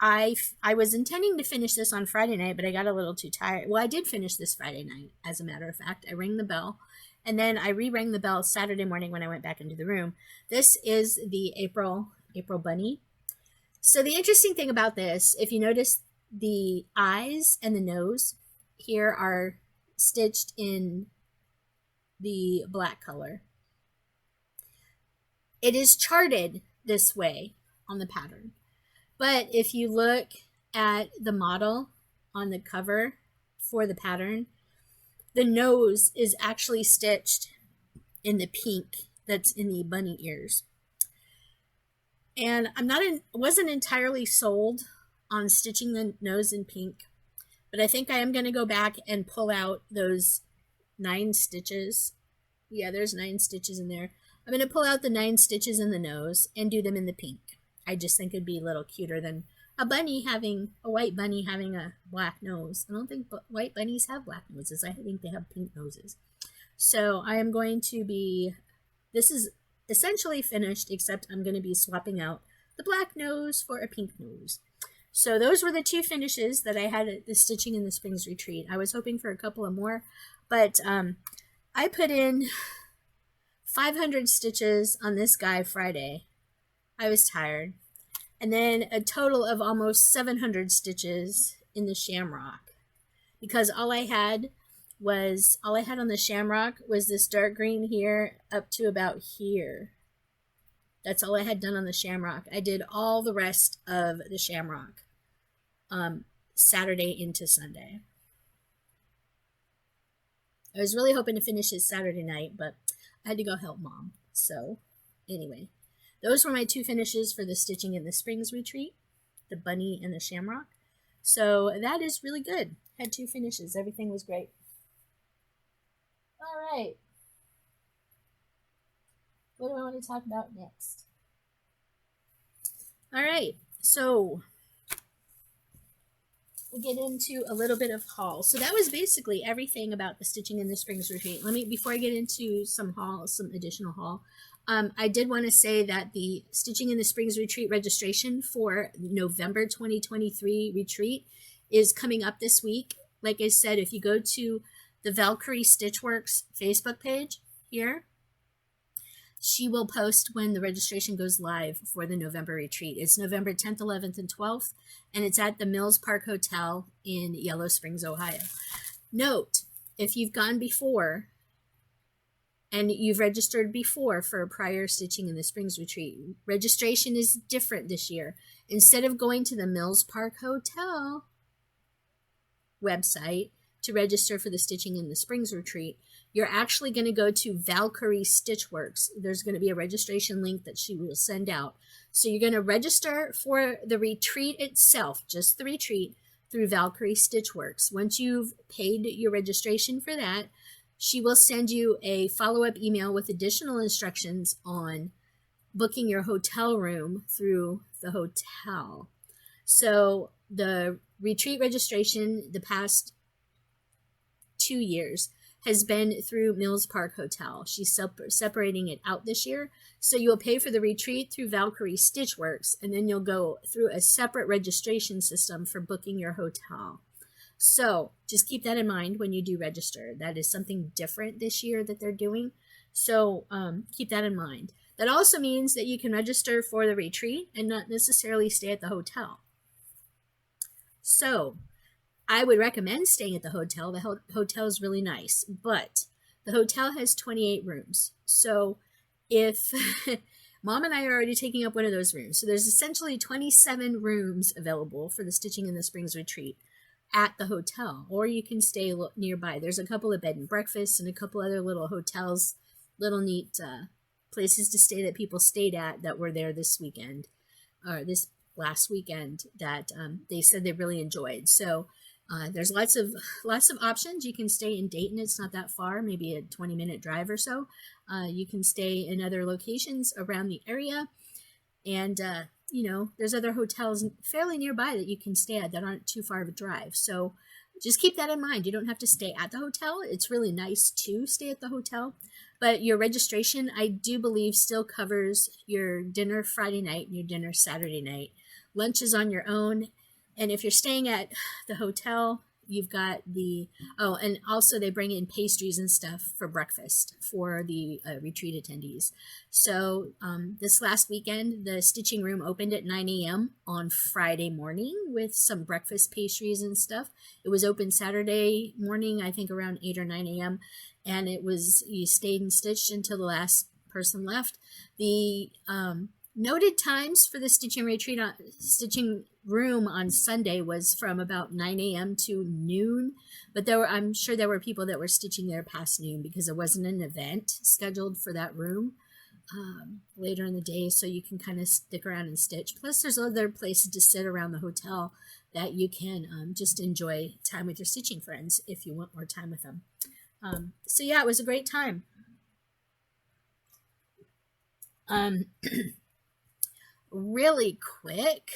I was intending to finish this on Friday night, but I got a little too tired. Well, I did finish this Friday night, as a matter of fact. I rang the bell. And then I re-rang the bell Saturday morning when I went back into the room. This is the April Bunny. So the interesting thing about this, if you notice the eyes and the nose here are stitched in the black color. It is charted this way on the pattern. But if you look at the model on the cover for the pattern, the nose is actually stitched in the pink that's in the bunny ears. And wasn't entirely sold on stitching the nose in pink, but I think I am going to go back and pull out those 9 stitches. Yeah, there's 9 stitches in there. I'm going to pull out the 9 stitches in the nose and do them in the pink. I just think it'd be a little cuter than a white bunny having a black nose. I don't think white bunnies have black noses. I think they have pink noses. So I am going to be, this is essentially finished, except I'm going to be swapping out the black nose for a pink nose. So those were the 2 finishes that I had at the Stitching in the Springs retreat. I was hoping for a couple of more, but I put in 500 stitches on this guy Friday. I was tired. And then a total of almost 700 stitches in the shamrock, because all I had on the shamrock was this dark green here up to about here. That's all I had done on the shamrock. I did all the rest of the shamrock Saturday into Sunday. I was really hoping to finish it Saturday night, but I had to go help Mom. So anyway, those were my 2 finishes for the Stitching in the Springs retreat, the bunny and the shamrock. So that is really good. Had 2 finishes. Everything was great. All right. What do I want to talk about next? All right, so we'll get into a little bit of haul. So that was basically everything about the Stitching in the Springs retreat. Before I get into some additional haul, I did want to say that the Stitching in the Springs retreat registration for November 2023 retreat is coming up this week. Like I said, if you go to the Valkyrie Stitchworks Facebook page here, she will post when the registration goes live for the November retreat. It's November 10th, 11th, and 12th, and it's at the Mills Park Hotel in Yellow Springs, Ohio. Note, if you've gone before and you've registered before for a prior Stitching in the Springs retreat, registration is different this year. Instead of going to the Mills Park Hotel website to register for the Stitching in the Springs retreat, you're actually going to go to Valkyrie Stitchworks. There's going to be a registration link that she will send out. So you're going to register for the retreat itself, just the retreat, through Valkyrie Stitchworks. Once you've paid your registration for that, she will send you a follow-up email with additional instructions on booking your hotel room through the hotel. So the retreat registration the past 2 years has been through Mills Park Hotel. She's separating it out this year. So you'll pay for the retreat through Valkyrie Stitchworks, and then you'll go through a separate registration system for booking your hotel. So just keep that in mind when you do register. That is something different this year that they're doing. So keep that in mind. That also means that you can register for the retreat and not necessarily stay at the hotel. So I would recommend staying at the hotel. The hotel is really nice, but the hotel has 28 rooms. So if Mom and I are already taking up one of those rooms, so there's essentially 27 rooms available for the Stitching in the Springs retreat at the hotel, or you can stay nearby. There's a couple of bed and breakfasts and a couple other little hotels, little neat places to stay that people stayed at that were there this weekend, or this last weekend, that they said they really enjoyed. So there's lots of options. You can stay in Dayton. It's not that far, maybe a 20-minute drive or so. You can stay in other locations around the area. And, there's other hotels fairly nearby that you can stay at that aren't too far of a drive. So just keep that in mind. You don't have to stay at the hotel. It's really nice to stay at the hotel. But your registration, I do believe, still covers your dinner Friday night and your dinner Saturday night. Lunch is on your own. And if you're staying at the hotel, you've got and also they bring in pastries and stuff for breakfast for the retreat attendees. So this last weekend, the stitching room opened at 9 a.m. on Friday morning with some breakfast pastries and stuff. It was open Saturday morning, I think around 8 or 9 a.m. And you stayed and stitched until the last person left. The noted times for the stitching room on Sunday was from about 9 a.m. to noon, but I'm sure there were people that were stitching there past noon because there wasn't an event scheduled for that room later in the day, so you can kind of stick around and stitch. Plus there's other places to sit around the hotel that you can just enjoy time with your stitching friends if you want more time with them. So yeah, it was a great time. Really quick,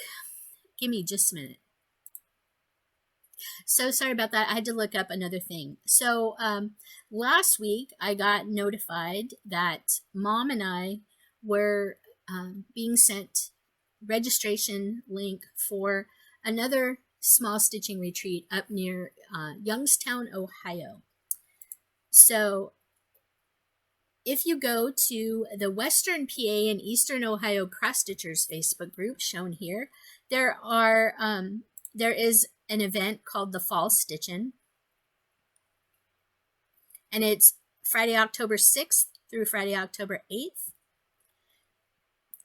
give me just a minute. So sorry about that. I had to look up another thing. So last week I got notified that Mom and I were being sent registration link for another small stitching retreat up near Youngstown, Ohio. So if you go to the Western PA and Eastern Ohio Cross Stitchers Facebook group shown here, there is an event called the Fall Stitchin', and it's Friday, October 6th through Friday, October 8th.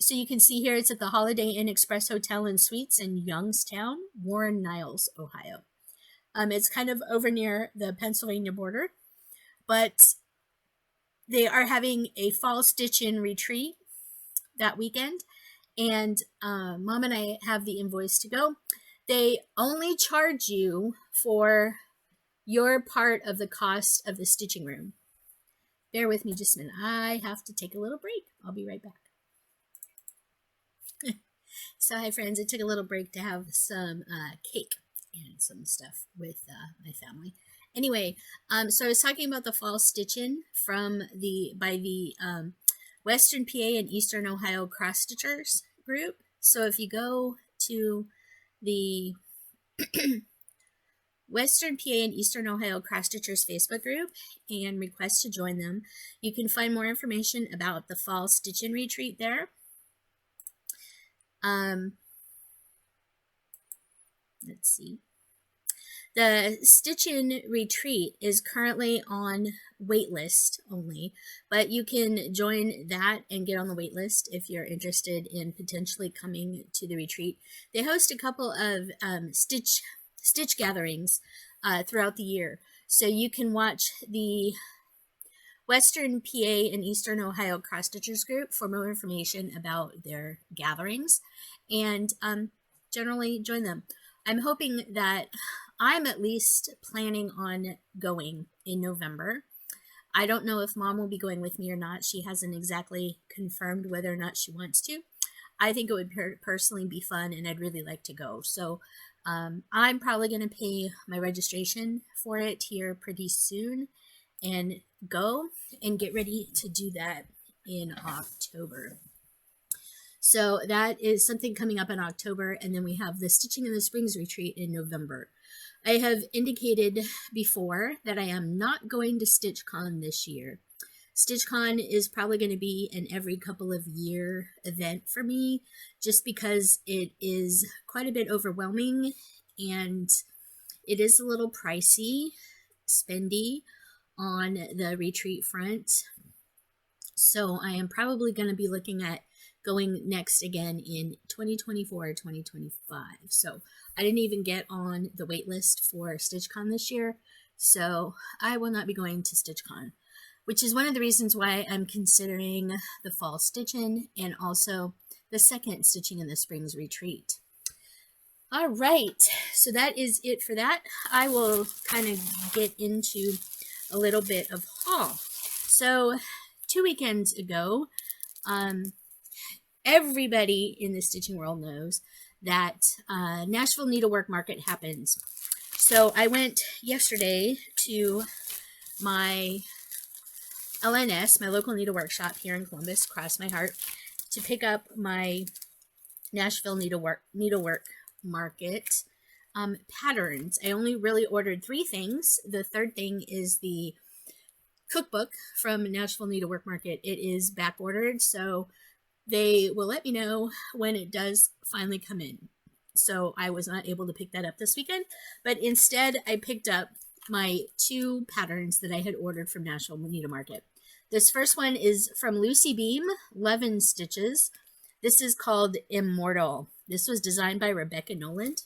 So you can see here it's at the Holiday Inn Express Hotel and Suites in Youngstown, Warren Niles, Ohio. It's kind of over near the Pennsylvania border, but they are having a fall stitch-in retreat that weekend, and Mom and I have the invoice to go. They only charge you for your part of the cost of the stitching room. Bear with me just a minute. I have to take a little break. I'll be right back. So hi friends, I took a little break to have some cake and some stuff with my family. Anyway, so I was talking about the fall stitch-in by the Western PA and Eastern Ohio cross stitchers group. So if you go to the Western PA and Eastern Ohio cross stitchers Facebook group and request to join them, you can find more information about the fall stitch-in retreat there. Let's see. The stitch-in retreat is currently on waitlist only, but you can join that and get on the waitlist if you're interested in potentially coming to the retreat. They host a couple of stitch gatherings throughout the year, so you can watch the Western PA and Eastern Ohio cross stitchers group for more information about their gatherings, and generally join them. I'm hoping that I'm at least planning on going in November. I don't know if Mom will be going with me or not. She hasn't exactly confirmed whether or not she wants to. I think it would personally be fun, and I'd really like to go. So I'm probably going to pay my registration for it here pretty soon and go and get ready to do that in October. So that is something coming up in October, and then we have the Stitching in the Springs retreat in November. I have indicated before that I am not going to StitchCon this year. StitchCon is probably going to be an every couple of year event for me, just because it is quite a bit overwhelming and it is a little pricey, spendy on the retreat front. So I am probably going to be looking at going next again in 2024 or 2025. So I didn't even get on the wait list for StitchCon this year, so I will not be going to StitchCon, which is one of the reasons why I'm considering the fall stitch-in and also the second Stitching in the Springs retreat. All right, so that is it for that. I will kind of get into a little bit of haul. So 2 weekends ago, everybody in the stitching world knows that Nashville Needlework Market happens. So I went yesterday to my LNS, my local needlework shop here in Columbus, cross my heart, to pick up my Nashville Needlework Market patterns. I only really ordered 3 things. The third thing is the cookbook from Nashville Needlework Market. It is back ordered, so they will let me know when it does finally come in. So I was not able to pick that up this weekend, but instead I picked up my 2 patterns that I had ordered from Nashville Needle Market. This first one is from Lucy Beam, Levin Stitches. This is called Immortal. This was designed by Rebecca Noland.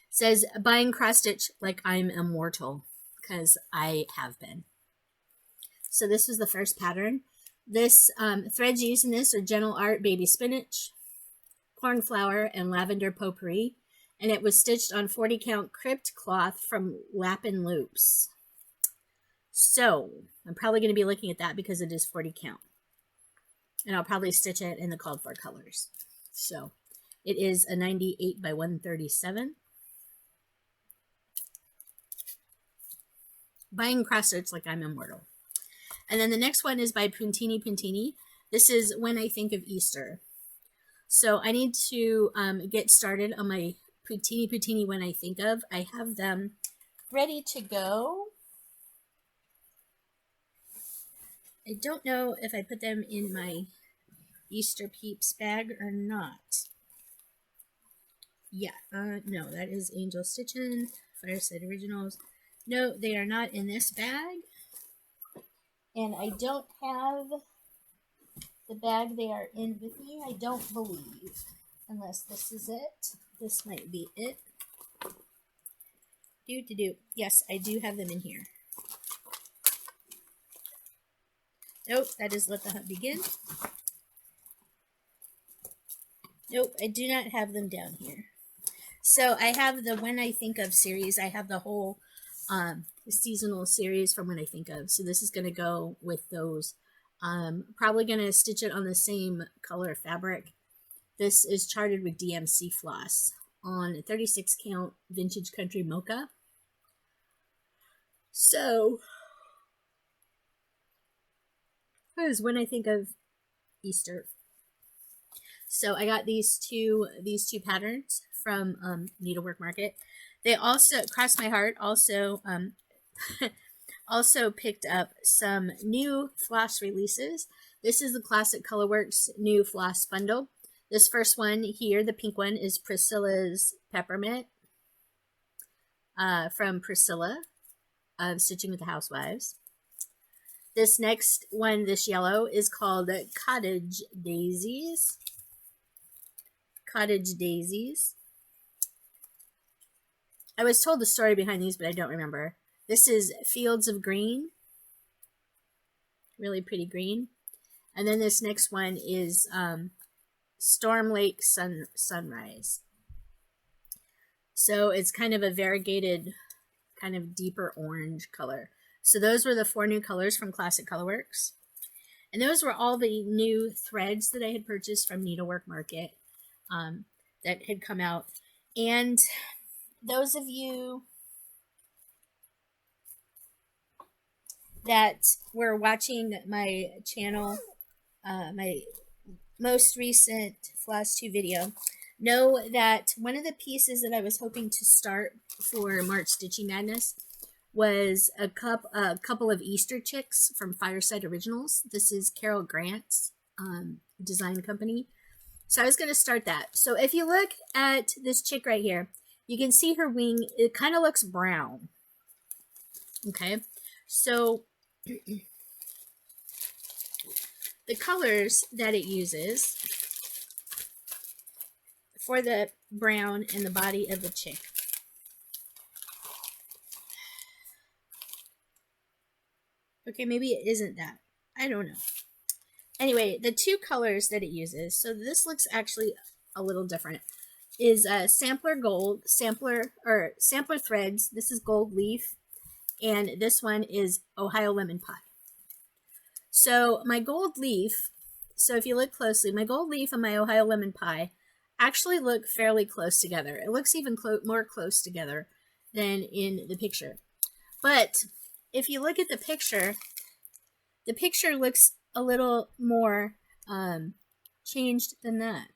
It says, buying cross stitch like I'm immortal, because I have been. So this was the first pattern. This threads used in this are Gentle Art Baby Spinach, Cornflower, and Lavender Potpourri, and it was stitched on 40 count Crypt cloth from Lappin Loops. So I'm probably going to be looking at that because it is 40 count, and I'll probably stitch it in the called for colors. So it is a 98 by 137. Buying cross stitch like I'm immortal. And then the next one is by Puntini Puntini. This is When I Think of Easter. So I need to get started on my Puntini Puntini When I Think of. I have them ready to go. I don't know if I put them in my Easter Peeps bag or not. Yeah, no, that is Angel Stitchin', Fireside Originals. No, they are not in this bag. And I don't have the bag they are in with me, I don't believe. Unless this is it. This might be it. Yes, I do have them in here. Nope, that is Let the Hunt Begin. Nope, I do not have them down here. So I have the When I Think Of series. I have the whole seasonal series from When I Think Of. So this is going to go with those. Probably going to stitch it on the same color fabric. This is charted with DMC floss on 36 count vintage country mocha. So that is When I Think Of Easter. So I got these two patterns from Needlework Market. They also, crossed my heart, also also picked up some new floss releases. This is the Classic Colorworks new floss bundle. This first one here, the pink one, is Priscilla's Peppermint from Priscilla of Stitching with the Housewives. This next one, this yellow, is called Cottage Daisies. Cottage Daisies. I was told the story behind these, but I don't remember. This is Fields of Green. Really pretty green. And then this next one is Storm Lake Sunrise. So it's kind of a variegated, kind of deeper orange color. So those were the 4 new colors from Classic Colorworks. And those were all the new threads that I had purchased from Needlework Market that had come out. And those of you that were watching my channel, my most recent FlossTube video, know that one of the pieces that I was hoping to start for March Stitching Madness was a couple of Easter chicks from Fireside Originals. This is Carol Grant's design company. So I was going to start that. So if you look at this chick right here, you can see her wing. It kind of looks brown. Okay. So the colors that it uses for the brown and the body of the chick. Okay, maybe it isn't that. I don't know. Anyway, the 2 colors that it uses, so this looks actually a little different, is Sampler Gold, Sampler Threads. This is Gold Leaf, and this one is Ohio Lemon Pie. So my Gold Leaf, so if you look closely, my Gold Leaf and my Ohio Lemon Pie actually look fairly close together. It looks even more close together than in the picture. But if you look at the picture looks a little more changed than that.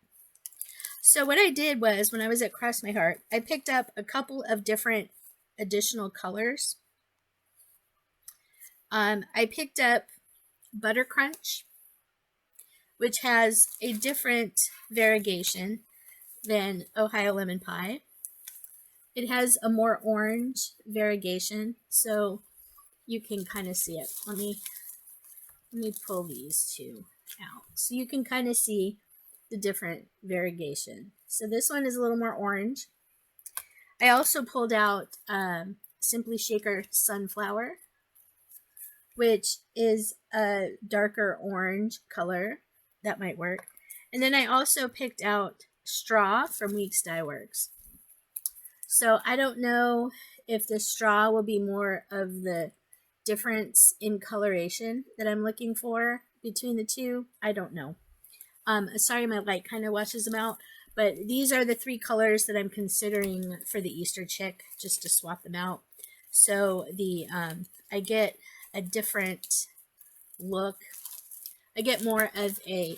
So what I did was, when I was at Cross My Heart, I picked up a couple of different additional colors. I picked up Butter Crunch, which has a different variegation than Ohio Lemon Pie. It has a more orange variegation, so you can kind of see it. Let me pull these 2 out so you can kind of see the different variegation. So this one is a little more orange. I also pulled out Simply Shaker Sunflower, which is a darker orange color. That might work. And then I also picked out Straw from Weeks Dye Works. So I don't know if the straw will be more of the difference in coloration that I'm looking for between the 2. I don't know. Sorry, my light kind of washes them out, but these are the 3 colors that I'm considering for the Easter chick, just to swap them out. So the I get a different look. I get more of a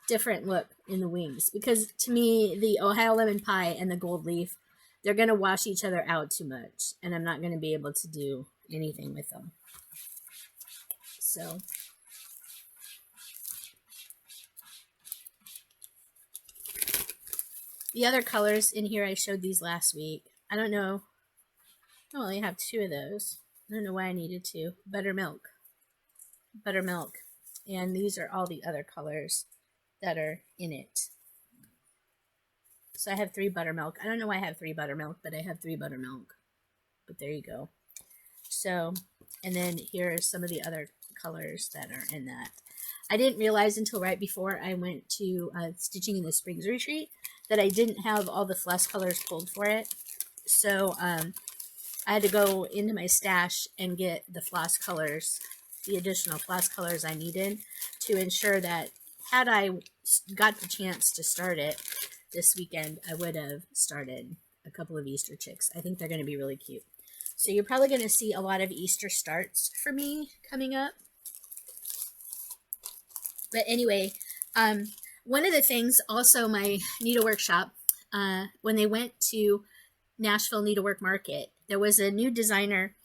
different look in the wings, because to me the Ohio Lemon Pie and the Gold Leaf, they're going to wash each other out too much, and I'm not going to be able to do anything with them. So the other colors in here, I showed these last week. I don't know. I only have 2 of those. I don't know why I needed 2. Buttermilk. And these are all the other colors that are in it. So I have 3 buttermilk. I don't know why I have 3 buttermilk, but I have 3 buttermilk. But there you go. So, and then here are some of the other colors that are in that. I didn't realize until right before I went to Stitching in the Springs retreat that I didn't have all the floss colors pulled for it. So I had to go into my stash and get the floss colors, the additional floss colors I needed to ensure that had I got the chance to start it this weekend, I would have started a couple of Easter chicks. I think they're going to be really cute. So you're probably going to see a lot of Easter starts for me coming up. But anyway, one of the things, also my needlework shop, when they went to Nashville Needlework Market, there was a new designer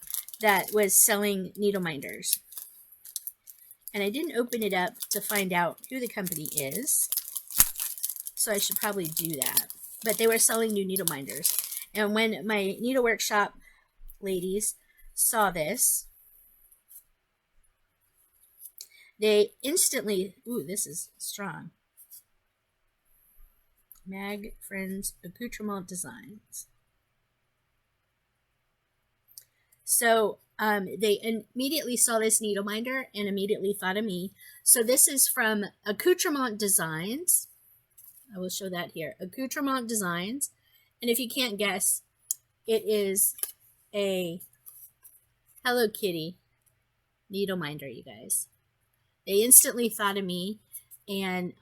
that was selling needle minders. And I didn't open it up to find out who the company is, so I should probably do that. But they were selling new needle minders. And when my needlework shop ladies saw this, they instantly, ooh, this is strong. Mag Friends Accoutrement Designs. So they immediately saw this needle minder and immediately thought of me. So this is from Accoutrement Designs. I will show that here. Accoutrement Designs. And if you can't guess, it is a Hello Kitty needle minder, you guys. They instantly thought of me, and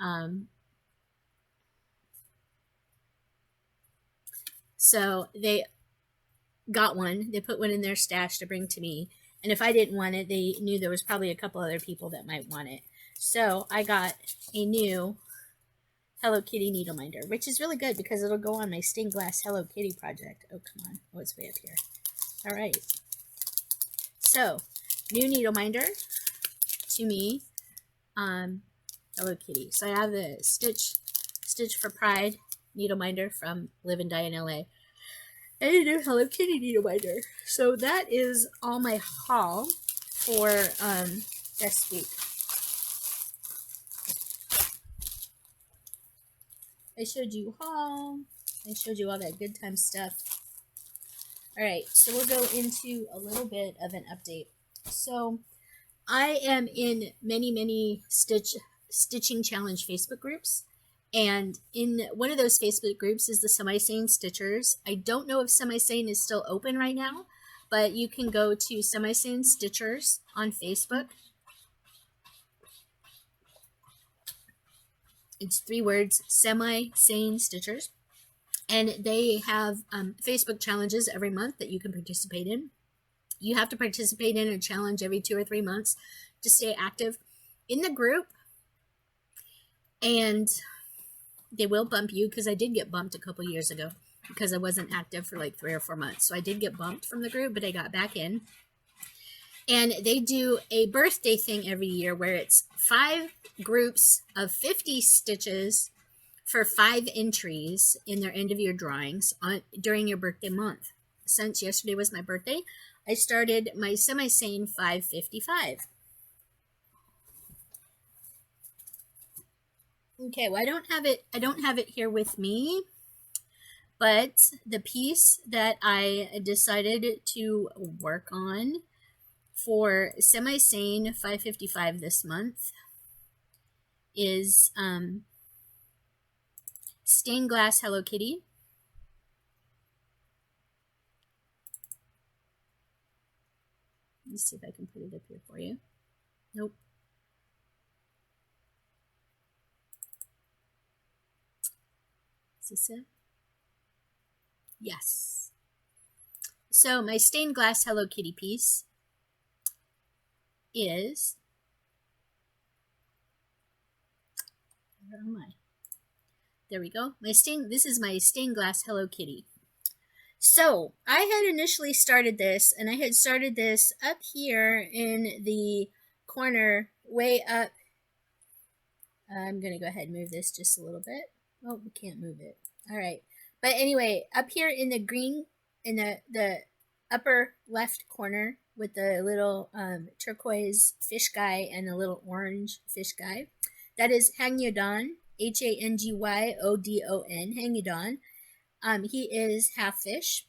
so they got one. They put one in their stash to bring to me. And if I didn't want it, they knew there was probably a couple other people that might want it. So I got a new Hello Kitty needle minder, which is really good because it'll go on my stained glass Hello Kitty project. Oh, come on. Oh, it's way up here. All right. So, new needle minder to me. Hello Kitty. So I have the Stitch for Pride needle minder from Live and Die in LA. And a new Hello Kitty needle minder. So that is all my haul for this week. I showed you haul. I showed you all that good time stuff. Alright, so we'll go into a little bit of an update. So I am in many stitching challenge Facebook groups. And in one of those Facebook groups is the Semi-Sane Stitchers. I don't know if Semi-Sane is still open right now, but you can go to Semi-Sane Stitchers on Facebook. It's 3 words, Semi-Sane Stitchers. And they have Facebook challenges every month that you can participate in. You have to participate in a challenge every 2 or 3 months to stay active in the group. And they will bump you, because I did get bumped a couple years ago because I wasn't active for like 3 or 4 months. So I did get bumped from the group, but I got back in. And they do a birthday thing every year where it's 5 groups of 50 stitches for 5 entries in their end of year drawings during your birthday month. Since yesterday was my birthday, I started my Semi-Sane 555. Okay, well, I don't have it here with me, but the piece that I decided to work on for Semi-Sane 555 this month is stained glass Hello Kitty. Let's see if I can put it up here for you. Nope. Is this it? Yes. So my stained glass Hello Kitty piece is, where am I? There we go. This is my stained glass Hello Kitty. So I had initially started this, and I had started this up here in the corner, way up. I'm going to go ahead and move this just a little bit. Oh, we can't move it. All right. But anyway, up here in the green, in the upper left corner, with the little turquoise fish guy and a little orange fish guy. That is Hangyodon, Hangyodon, Hangyodon. He is half fish.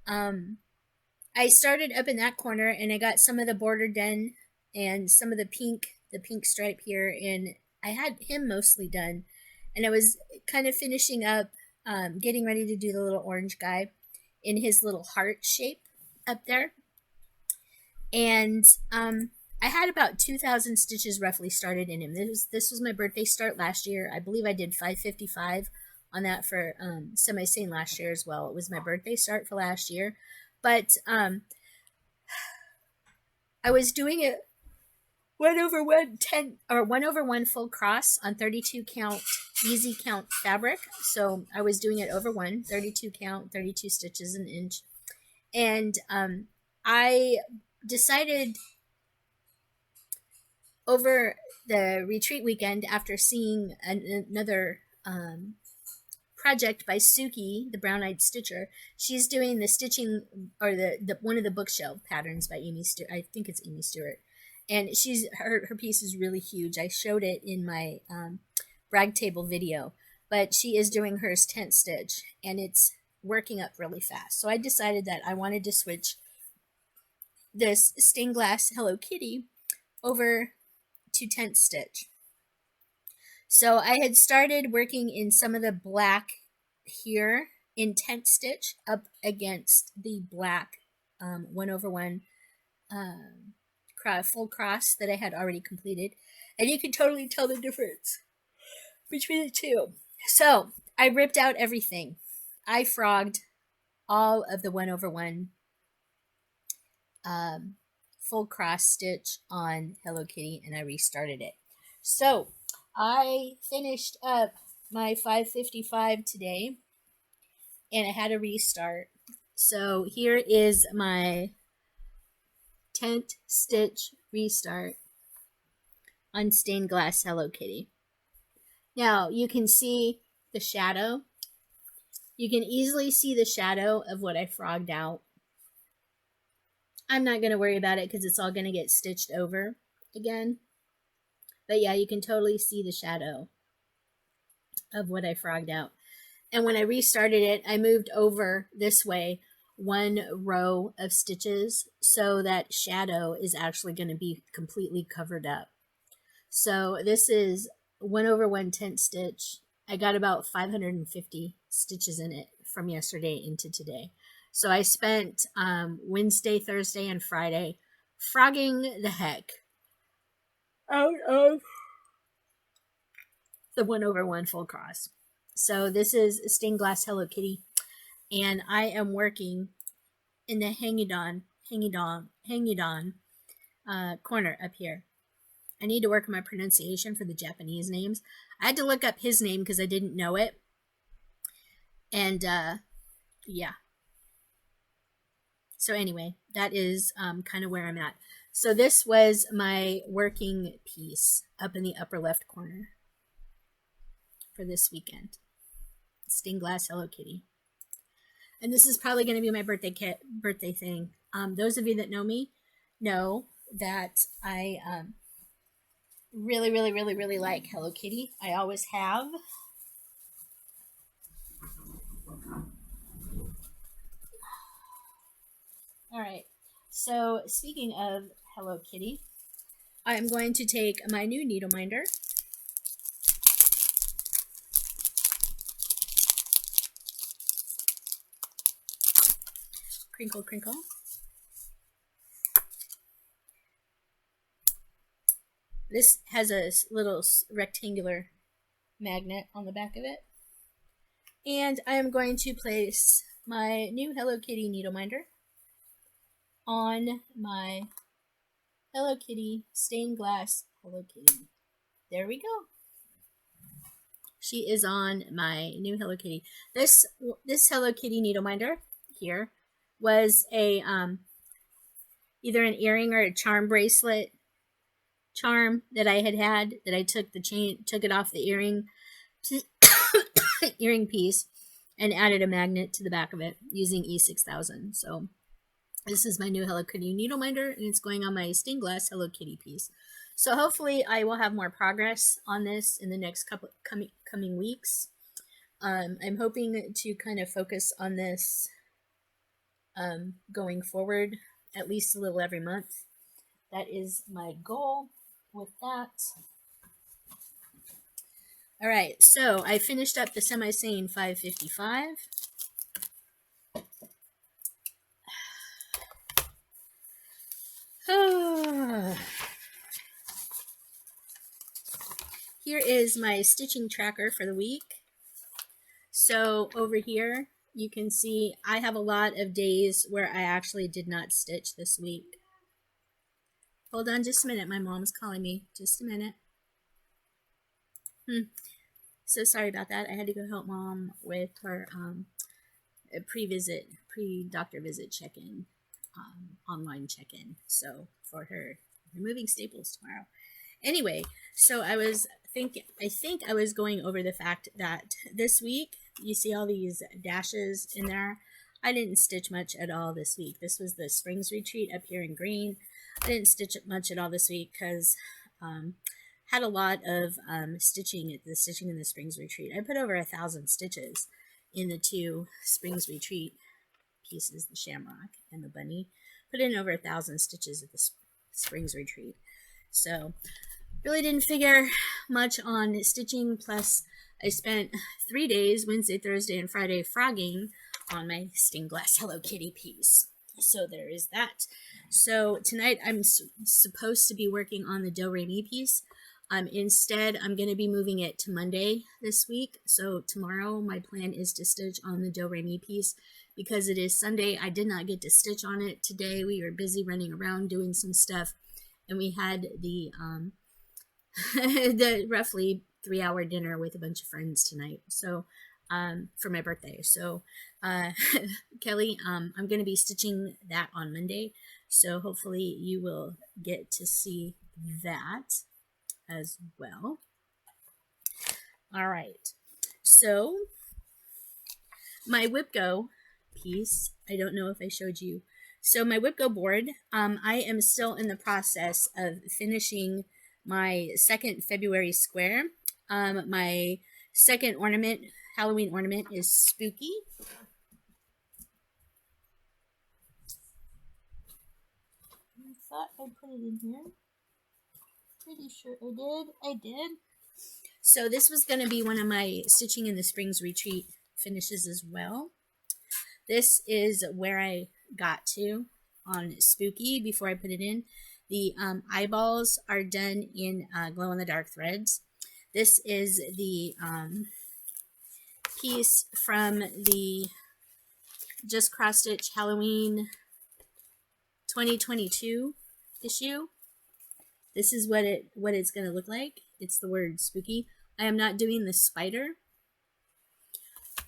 I started up in that corner, and I got some of the border done and some of the pink stripe here, and I had him mostly done, and I was kind of finishing up, getting ready to do the little orange guy in his little heart shape up there. And I had about 2,000 stitches roughly started in him. This was my birthday start last year. I believe I did 555 on that for Semi-Sane last year as well. It was my birthday start for last year. But I was doing it 1/1 full cross on 32 count easy count fabric. So I was doing it over 1, 32 count, 32 stitches an inch. And I decided over the retreat weekend, after seeing another project by Suki, the brown-eyed stitcher. She's doing the stitching, or the one of the bookshelf patterns by Amy Stewart. I think it's Amy Stewart, and her piece is really huge. I showed it in my brag table video, but she is doing hers tent stitch, and it's working up really fast. So I decided that I wanted to switch this stained glass Hello Kitty over to tent stitch. So I had started working in some of the black here in tent stitch up against the black 1/1 full cross that I had already completed. And you can totally tell the difference between the two. So I ripped out everything. I frogged all of the 1/1 full cross stitch on Hello Kitty, and I restarted it. So I finished up my 555 today, and I had a restart. So here is my tent stitch restart on stained glass Hello Kitty. Now you can see the shadow. You can easily see the shadow of what I frogged out. I'm not going to worry about it because it's all going to get stitched over again. But yeah, you can totally see the shadow of what I frogged out. And when I restarted it, I moved over this way 1 row of stitches, so that shadow is actually going to be completely covered up. So this is 1/1 tent stitch. I got about 550 stitches in it from yesterday into today. So I spent Wednesday, Thursday, and Friday frogging the heck out of the 1/1 full cross. So this is stained glass Hello Kitty, and I am working in the Hangyodon corner up here. I need to work on my pronunciation for the Japanese names. I had to look up his name because I didn't know it. And yeah. So anyway, that is kind of where I'm at. So this was my working piece up in the upper left corner for this weekend. Stained glass Hello Kitty. And this is probably going to be my birthday thing. Those of you that know me know that I really, really, really, really like Hello Kitty. I always have. All right. So speaking of Hello Kitty, I'm going to take my new needle minder. Crinkle, crinkle. This has a little rectangular magnet on the back of it. And I am going to place my new Hello Kitty needle minder on my Hello Kitty stained glass Hello Kitty. There we go. She is on my new Hello Kitty. This Hello Kitty needle minder here was a either an earring or a charm bracelet charm that I had that I took it off the earring piece and added a magnet to the back of it using E6000. So This is my new Hello Kitty needle minder, and it's going on my stained glass Hello Kitty piece. So hopefully I will have more progress on this in the next couple coming weeks. I'm hoping to kind of focus on this going forward, at least a little every month. That is my goal with that. All right, so I finished up the Sane 555. Here is my stitching tracker for the week. So over here, you can see I have a lot of days where I actually did not stitch this week. Hold on just a minute. My mom's calling me. Just a minute. So sorry about that. I had to go help Mom with her pre-doctor visit check-in, online check-in. So for her removing staples tomorrow. Anyway, so I think I was going over the fact that this week, you see all these dashes in there. I didn't stitch much at all this week. This was the Springs Retreat up here in green. I didn't stitch much at all this week because had a lot of stitching in the Springs Retreat. I put over 1,000 stitches in the 2 Springs Retreat pieces, the Shamrock and the Bunny. Put in over 1,000 stitches at the Springs Retreat. So really didn't figure much on stitching. Plus I spent 3 days, Wednesday, Thursday, and Friday, frogging on my stained glass Hello Kitty piece. So there is that. So tonight I'm supposed to be working on the Do Re Mi piece. Instead, I'm going to be moving it to Monday this week. So tomorrow, my plan is to stitch on the Do Re Mi piece because it is Sunday. I did not get to stitch on it today. We were busy running around doing some stuff, and we had the the roughly 3-hour dinner with a bunch of friends tonight. So for my birthday. So Kelly, I'm going to be stitching that on Monday. So hopefully you will get to see that as well. All right, so my WIPGO piece, I don't know if I showed you. So my WIPGO board, I am still in the process of finishing my second February square. My second ornament, Halloween ornament, is Spooky. I thought I put it in here. Pretty sure I did. So this was going to be one of my Stitching in the Springs Retreat finishes as well. This is where I got to on Spooky before I put it in. The eyeballs are done in glow-in-the-dark threads. This is the piece from the Just Cross Stitch Halloween 2022 issue. This is what it's going to look like. It's the word Spooky. I am not doing the spider.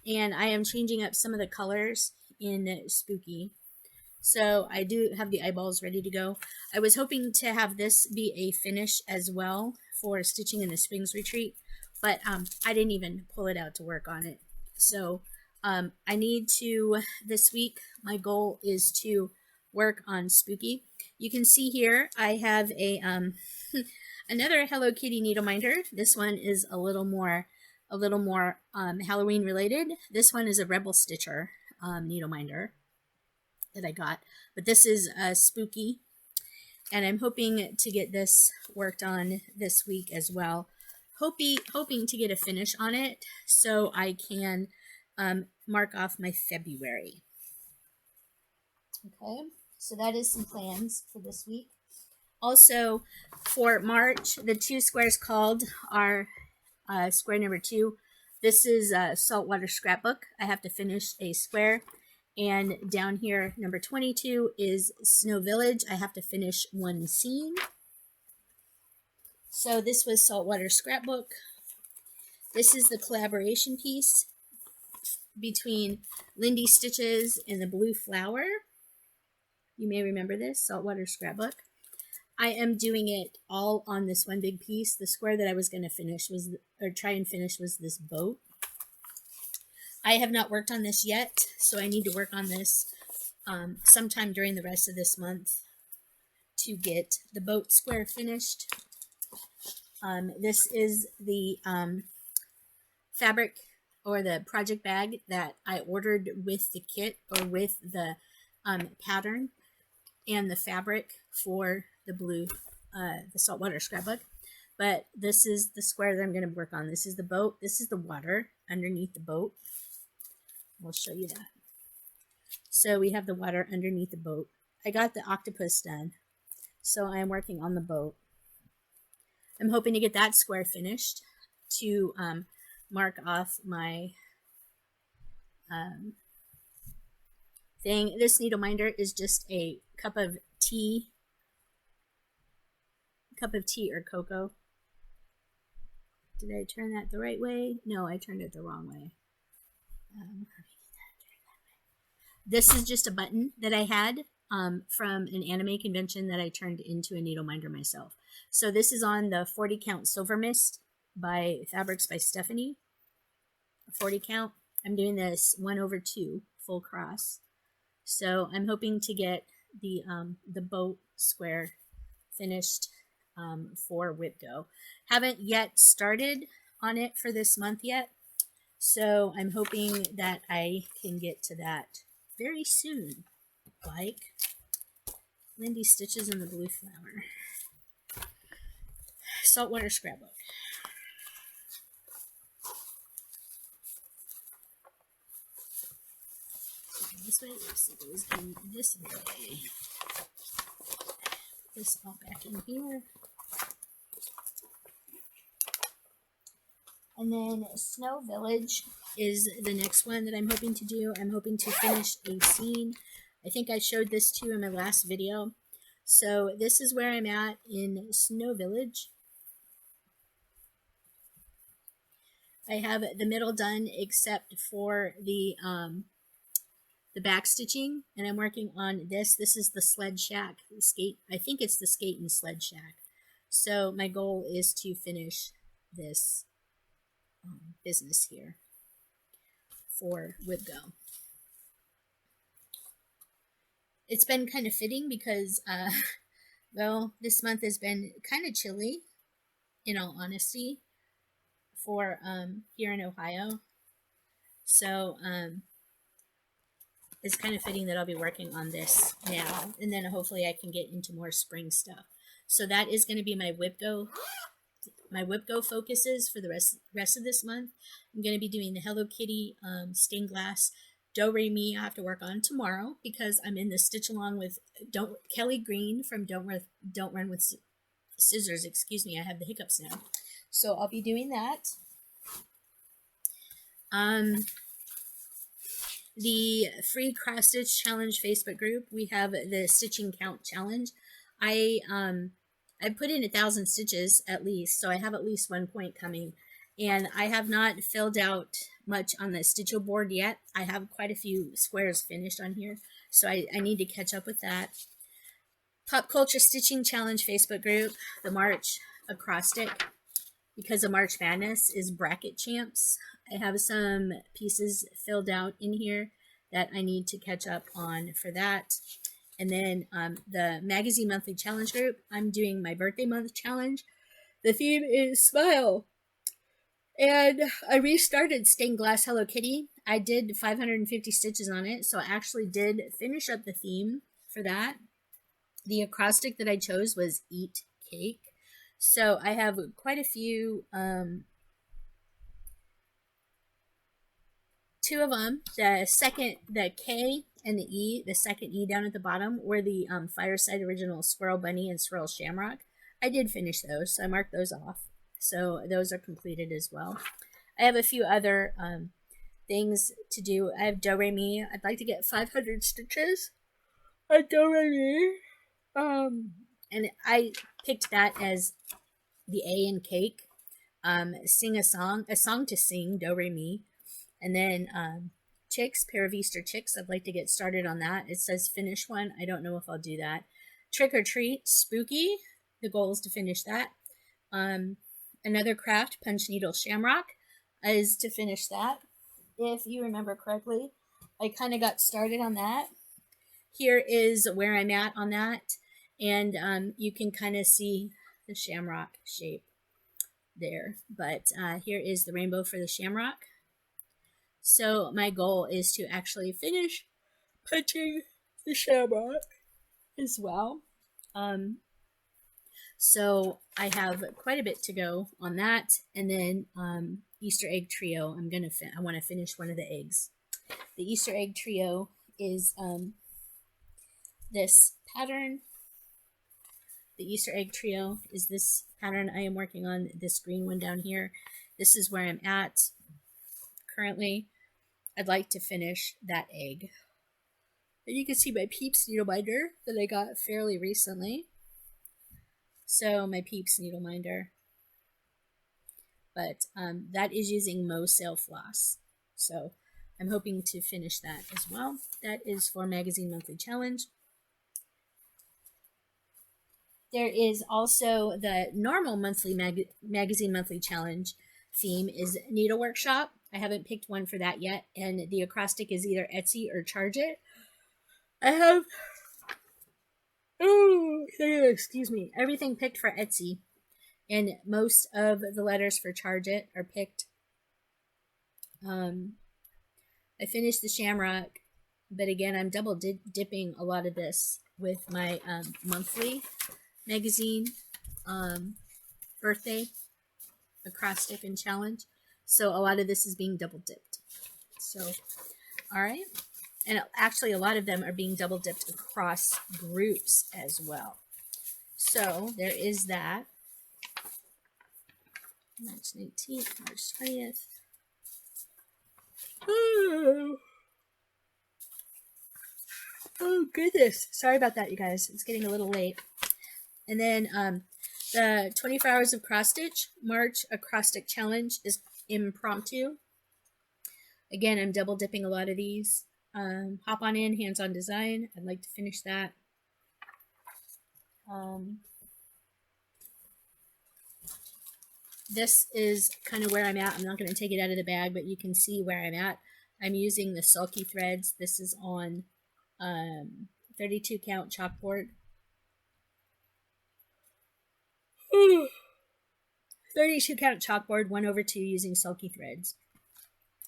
And I am changing up some of the colors in Spooky. So I do have the eyeballs ready to go. I was hoping to have this be a finish as well for Stitching in the Springs Retreat. But I didn't even pull it out to work on it. So I need to, this week, my goal is to work on Spooky. You can see here I have a another Hello Kitty needle minder. This one is a little more Halloween related. This one is a Rebel Stitcher needle minder that I got, but this is Spooky, and I'm hoping to get this worked on this week as well. Hoping to get a finish on it so I can mark off my February. Okay. So that is some plans for this week. Also, for March, the 2 squares called are square number 2. This is Saltwater Scrapbook. I have to finish a square. And down here, number 22 is Snow Village. I have to finish 1 scene. So this was Saltwater Scrapbook. This is the collaboration piece between Lindy Stitches and the Blue Flower. You may remember this, Saltwater Scrapbook. I am doing it all on this one big piece. The square that I was going to finish try and finish was this boat. I have not worked on this yet, so I need to work on this sometime during the rest of this month to get the boat square finished. This is the fabric or the project bag that I ordered with the kit or with the pattern and the fabric for the blue, the saltwater scrapbook. But this is the square that I'm going to work on. This is the boat. This is the water underneath the boat. We'll show you that. So we have the water underneath the boat. I got the octopus done, so I'm working on the boat. I'm hoping to get that square finished to mark off my thing. This needle minder is just a cup of tea or cocoa. Did I turn that the right way? No, I turned it the wrong way. This is just a button that I had from an anime convention that I turned into a needle minder myself. So this is on the 40 count Silver Mist by Fabrics by Stephanie. 40 count. I'm doing this 1/2 full cross. So I'm hoping to get the boat square finished for WIPGO. Haven't yet started on it for this month yet. So I'm hoping that I can get to that very soon. Like Lindy Stitches in the Blue Flower. Saltwater scrapbook. This way, yes, it goes in this way. Put this all back in here. And then Snow Village is the next one that I'm hoping to do. I'm hoping to finish a scene. I think I showed this to you in my last video. So this is where I'm at in Snow Village. I have the middle done except for the back stitching, and I'm working on this. This is the sled shack, the skate. I think it's the skate and sled shack. So my goal is to finish this business here for WIPGO. It's been kind of fitting because, well, this month has been kind of chilly, in all honesty, for here in Ohio. So it's kind of fitting that I'll be working on this now, and then hopefully I can get into more spring stuff. So that is going to be my WIPGO focuses for the rest of this month. I'm going to be doing the Hello Kitty stained glass Do Re Mi. I have to work on tomorrow because I'm in the stitch along with Kelly Green from Don't Run with Scissors. Excuse me, I have the hiccups now. So I'll be doing that. The free cross stitch challenge Facebook group, we have the stitching count challenge. I put in 1,000 stitches at least, so I have at least 1 point coming, and I have not filled out much on the Stitcho board yet. I have quite a few squares finished on here, so I need to catch up with that. Pop Culture Stitching Challenge Facebook group, the March acrostic, because of March Madness, is Bracket Champs. I have some pieces filled out in here that I need to catch up on for that. And then the Magazine Monthly Challenge group, I'm doing my birthday month challenge. The theme is Smile. And I restarted Stained Glass Hello Kitty. I did 550 stitches on it, so I actually did finish up the theme for that. The acrostic that I chose was Eat Cake. So I have quite a few, two of them. The K and the E, the second E down at the bottom, were the Fireside Original Swirl Bunny and Swirl Shamrock. I did finish those, so I marked those off. So those are completed as well. I have a few other things to do. I have Do Re Mi. I'd like to get 500 stitches on Do Re Mi. And I picked that as the A in cake. Sing a song to sing, Do Re Mi. And then Chicks, Pair of Easter Chicks. I'd like to get started on that. It says finish one. I don't know if I'll do that. Trick or Treat, Spooky. The goal is to finish that. Another craft, Punch Needle Shamrock, is to finish that. If you remember correctly, I kind of got started on that. here is where I'm at on that. And you can kind of see the shamrock shape there. But here is the rainbow for the shamrock. So my goal is to actually finish punching the shamrock as well. So I have quite a bit to go on that. And then Easter egg trio, I want to finish one of the eggs. The Easter egg trio is this pattern. The Easter egg trio is this pattern I am working on, this green one down here. This is where I'm at currently. I'd like to finish that egg. And you can see my Peeps needle minder that I got fairly recently. So my Peeps needle minder. But that is using Mo Sale floss. So I'm hoping to finish that as well. That is for Magazine Monthly Challenge. There is also the normal monthly Magazine Monthly Challenge theme is Needle Workshop. I haven't picked one for that yet. And the acrostic is either Etsy or Charge It. I have, excuse me, everything picked for Etsy. And most of the letters for Charge It are picked. I finished the shamrock, but again, I'm double dipping a lot of this with my monthly magazine birthday acrostic and challenge. So a lot of this is being double dipped. So, all right. And actually, a lot of them are being double dipped across groups as well. So there is that. March 19th, March 20th. Oh, goodness. Sorry about that, you guys. It's getting a little late. And then the 24 Hours of Cross Stitch March Acrostic Challenge is impromptu. Again, I'm double dipping a lot of these. Hop on in, hands-on design. I'd like to finish that. This is kind of where I'm at. I'm not going to take it out of the bag, but you can see where I'm at. I'm using the sulky threads. This is on 32 count chalkboard. 32 count chalkboard, 1/2 using sulky threads.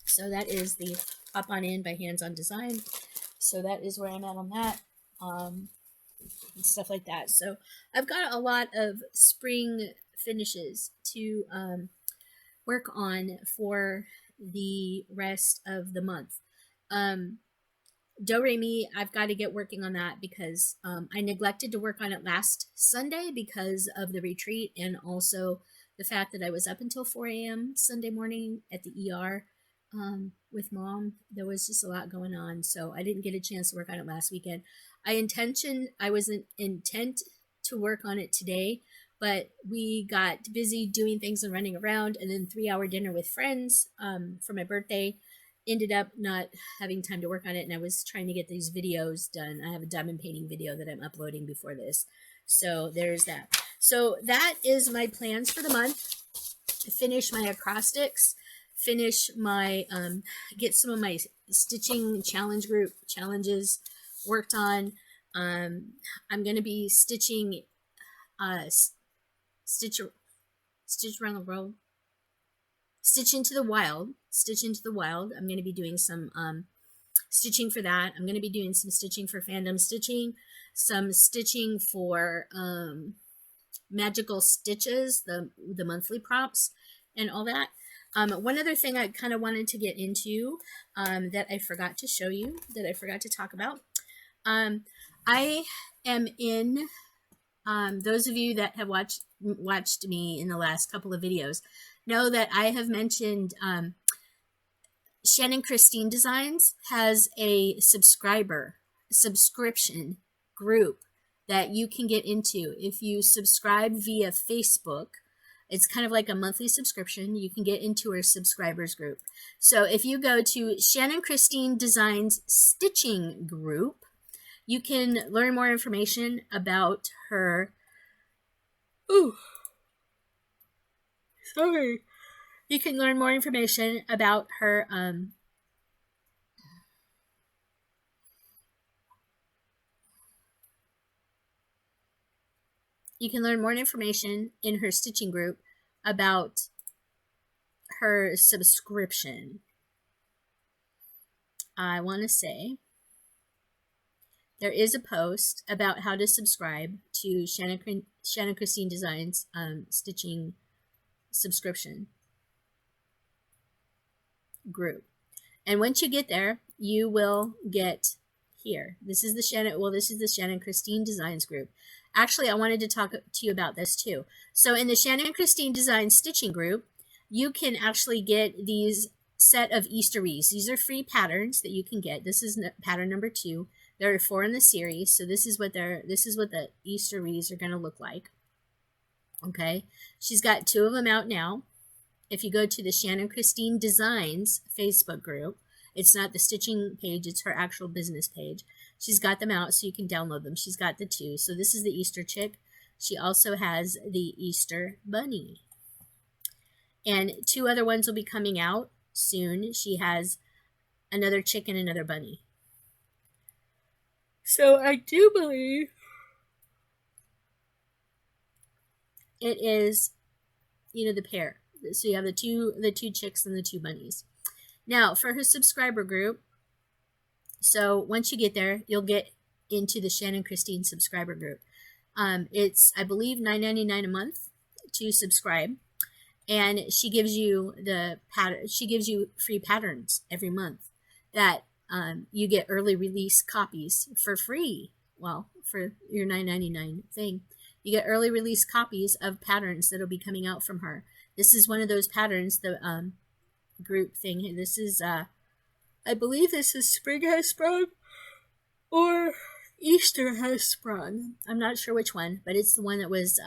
So that is the Hop On In by Hands On Design. So that is where I'm at on that. And stuff like that. So I've got a lot of spring finishes to work on for the rest of the month. Do Re Mi, I've got to get working on that because I neglected to work on it last Sunday because of the retreat and also the fact that I was up until 4 a.m. Sunday morning at the ER with Mom. There was just a lot going on, so I didn't get a chance to work on it last weekend. I was intent to work on it today, but we got busy doing things and running around, and then 3-hour dinner with friends for my birthday. Ended up not having time to work on it, and I was trying to get these videos done. I have a diamond painting video that I'm uploading before this. So there's that. So that is my plans for the month. Finish my acrostics, finish my, get some of my stitching challenge group challenges worked on. I'm going to be stitching, Stitch Around the World. Stitch into the Wild. I'm going to be doing some stitching for that. I'm going to be doing some stitching for fandom stitching, some stitching for magical stitches, the monthly prompts, and all that. One other thing I kind of wanted to get into that I forgot to show you, that I forgot to talk about. I am in, those of you that have watched me in the last couple of videos, know that I have mentioned Shannon Christine Designs has a subscription group that you can get into. If you subscribe via Facebook, it's kind of like a monthly subscription. You can get into her subscribers group. So if you go to Shannon Christine Designs Stitching Group, you can learn more information about her. Ooh. Sorry. You can learn more information about her you can learn more information in her stitching group about her subscription. I want to say there is a post about how to subscribe to Shannon Christine Designs stitching subscription group. And once you get there, you will get here. This is the Shannon Christine Designs group. Actually, I wanted to talk to you about this too. So in the Shannon Christine Designs stitching group, you can actually get these set of Easter wreaths. These are free patterns that you can get. This is pattern number 2. There are 4 in the series, so this is what the Easter wreaths are going to look like. Okay, she's got 2 of them out now. If you go to the Shannon Christine Designs Facebook group, it's not the stitching page, it's her actual business page. She's got them out so you can download them. She's got the 2. So this is the Easter chick. She also has the Easter bunny. And 2 other ones will be coming out soon. She has another chick and another bunny. So I do believe it is, the pair. So you have the two chicks and the 2 bunnies. Now for her subscriber group, so once you get there, you'll get into the Shannon Christine subscriber group. It's, I believe, $9.99 a month to subscribe, and she gives you free patterns every month that you get early release copies for free. Well, for your $9.99 thing, you get early release copies of patterns that'll be coming out from her. This is one of those patterns, the group thing. This is, I believe this is Spring Has Sprung or Easter Has Sprung. I'm not sure which one, but it's the one that was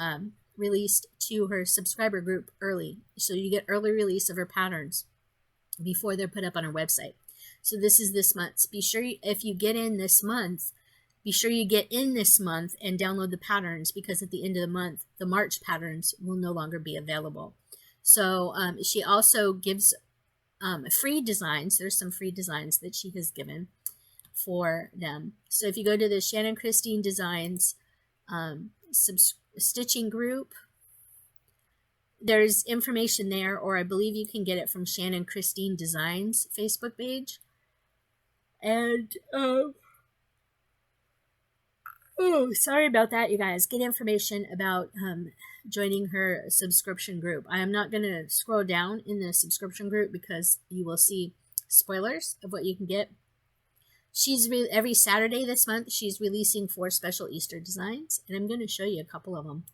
released to her subscriber group early. So you get early release of her patterns before they're put up on her website. So this is this month. Be sure if you get in this month, be sure you get in this month and download the patterns, because at the end of the month, the March patterns will no longer be available. So she also gives free designs. There's some free designs that she has given for them. So if you go to the Shannon Christine Designs stitching group, there's information there, or I believe you can get it from Shannon Christine Designs Facebook page. And oh, sorry about that, you guys. Get information about joining her subscription group. I am not going to scroll down in the subscription group because you will see spoilers of what you can get. She's every Saturday this month, she's releasing 4 special Easter designs, and I'm going to show you a couple of them.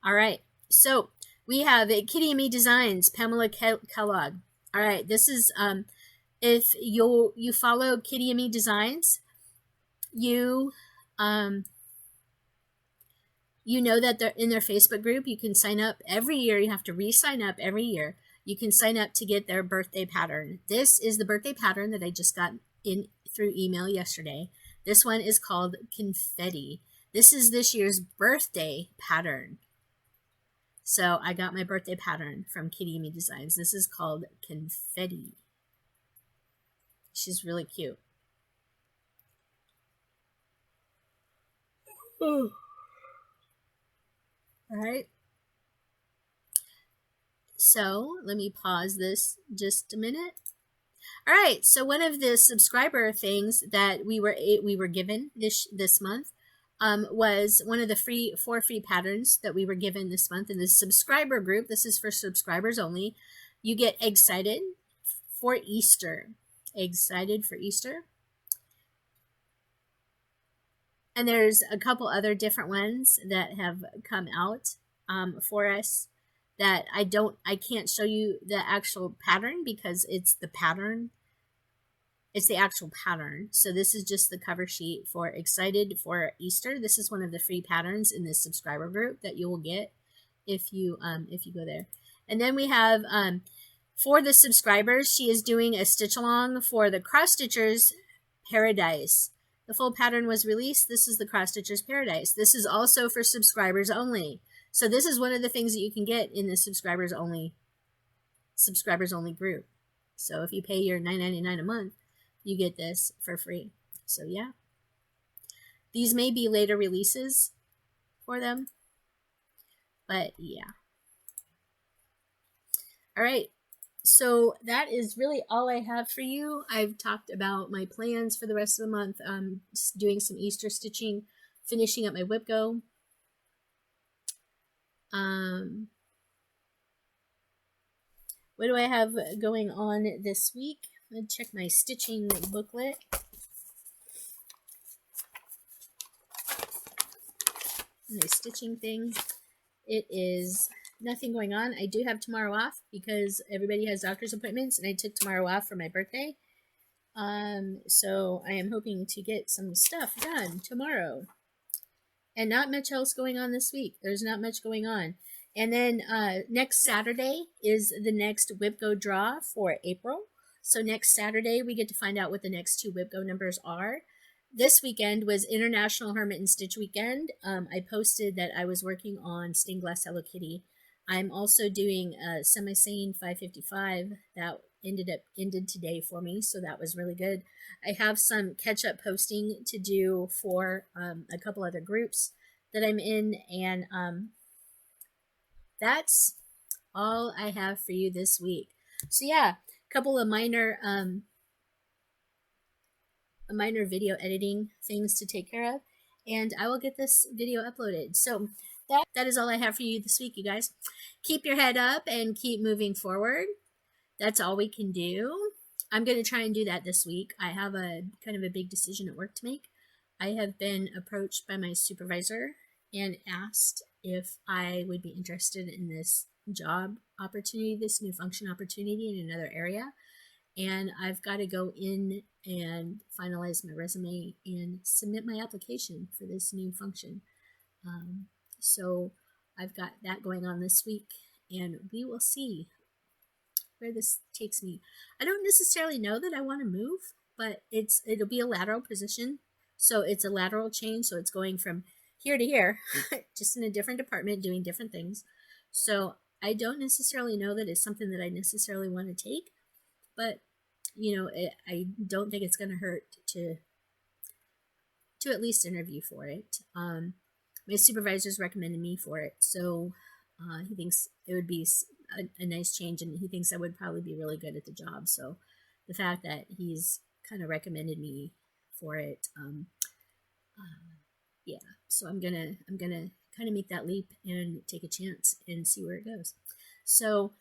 All right, so we have Kitty and Me Designs, Pamela Kellogg. All right, this is if you follow Kitty and Me Designs, you know that they're in their Facebook group. You can sign up every year. You have to re-sign up every year. You can sign up to get their birthday pattern. This is the birthday pattern that I just got in through email yesterday. This one is called Confetti. This is this year's birthday pattern. So I got my birthday pattern from Kitty and Me Designs. This is called Confetti. She's really cute. Oh. All right. So let me pause this just a minute. All right. So one of the subscriber things that we were given this month was one of the 4 free patterns that we were given this month in the subscriber group. This is for subscribers only. You get excited for Easter. Excited for Easter. And there's a couple other different ones that have come out for us that I can't show you the actual pattern because it's the pattern. It's the actual pattern. So this is just the cover sheet for Excited for Easter. This is one of the free patterns in this subscriber group that you will get if you go there. And then we have for the subscribers, she is doing a stitch along for the Cross Stitchers Paradise. The full pattern was released. This is the Cross Stitchers Paradise. This is also for subscribers only. So this is one of the things that you can get in the subscribers only group. So if you pay your $9.99 a month, you get this for free. So yeah. These may be later releases for them. But yeah. All right. So that is really all I have for you. I've talked about my plans for the rest of the month. Doing some Easter stitching, finishing up my WIPGO. What do I have going on this week? I'm going to check my stitching booklet. My stitching thing. It is nothing going on. I do have tomorrow off because everybody has doctor's appointments, and I took tomorrow off for my birthday. So I am hoping to get some stuff done tomorrow. And not much else going on this week. There's not much going on. And then next Saturday is the next WIPGO draw for April. So next Saturday, we get to find out what the next 2 WIPGO numbers are. This weekend was International Hermit and Stitch Weekend. I posted that I was working on stained glass Hello Kitty. I'm also doing a semi-sane 555 that ended today for me, so that was really good. I have some catch-up posting to do for a couple other groups that I'm in, and that's all I have for you this week. So yeah, a couple of minor video editing things to take care of, and I will get this video uploaded. So that is all I have for you this week, you guys. Keep your head up and keep moving forward. That's all we can do. I'm going to try and do that this week. I have a kind of a big decision at work to make. I have been approached by my supervisor and asked if I would be interested in this job opportunity, this new function opportunity in another area. And I've got to go in and finalize my resume and submit my application for this new function. So I've got that going on this week, and we will see where this takes me. I don't necessarily know that I want to move, but it'll be a lateral position. So it's a lateral change. So it's going from here to here, just in a different department doing different things. So I don't necessarily know that it's something that I necessarily want to take, but you know, I don't think it's going to hurt to at least interview for it. My supervisor's recommended me for it, so he thinks it would be a nice change, and he thinks I would probably be really good at the job. So the fact that he's kind of recommended me for it, yeah. So I'm gonna kind of make that leap and take a chance and see where it goes. So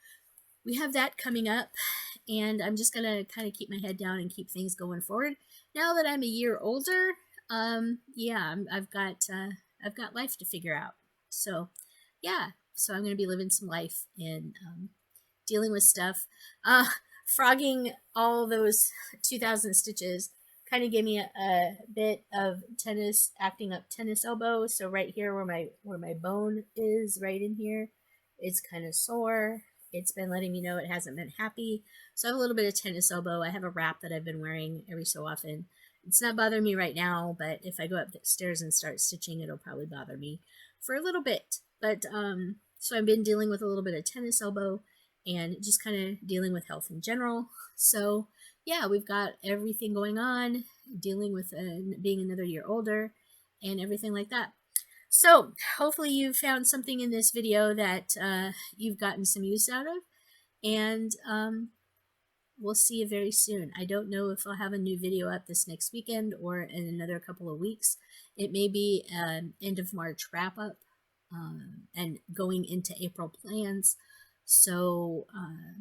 we have that coming up, and I'm just gonna kind of keep my head down and keep things going forward. Now that I'm a year older, yeah, I've got life to figure out. So yeah, so I'm gonna be living some life and dealing with stuff. Frogging all those 2,000 stitches kind of gave me a bit of acting up tennis elbow. So right here where my bone is, right in here, it's kind of sore. It's been letting me know it hasn't been happy. So I have a little bit of tennis elbow. I have a wrap that I've been wearing every so often. It's not bothering me right now, but if I go upstairs and start stitching, it'll probably bother me for a little bit. But so I've been dealing with a little bit of tennis elbow and just kind of dealing with health in general. So yeah, we've got everything going on, dealing with being another year older and everything like that. So hopefully you found something in this video that you've gotten some use out of, and we'll see you very soon. I don't know if I'll have a new video up this next weekend or in another couple of weeks. It may be end of March wrap up and going into April plans. So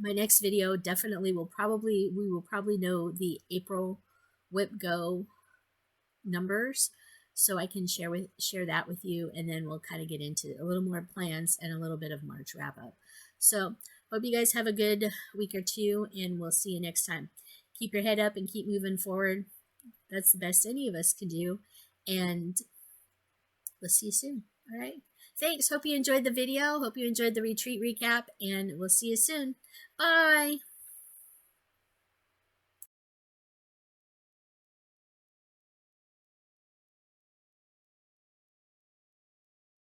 my next video definitely we will probably know the April WIPGO numbers, so I can share that with you, and then we'll kind of get into a little more plans and a little bit of March wrap up. So hope you guys have a good week or two, and we'll see you next time. Keep your head up and keep moving forward. That's the best any of us can do, and we'll see you soon. All right. Thanks. Hope you enjoyed the video. Hope you enjoyed the retreat recap, and we'll see you soon. Bye.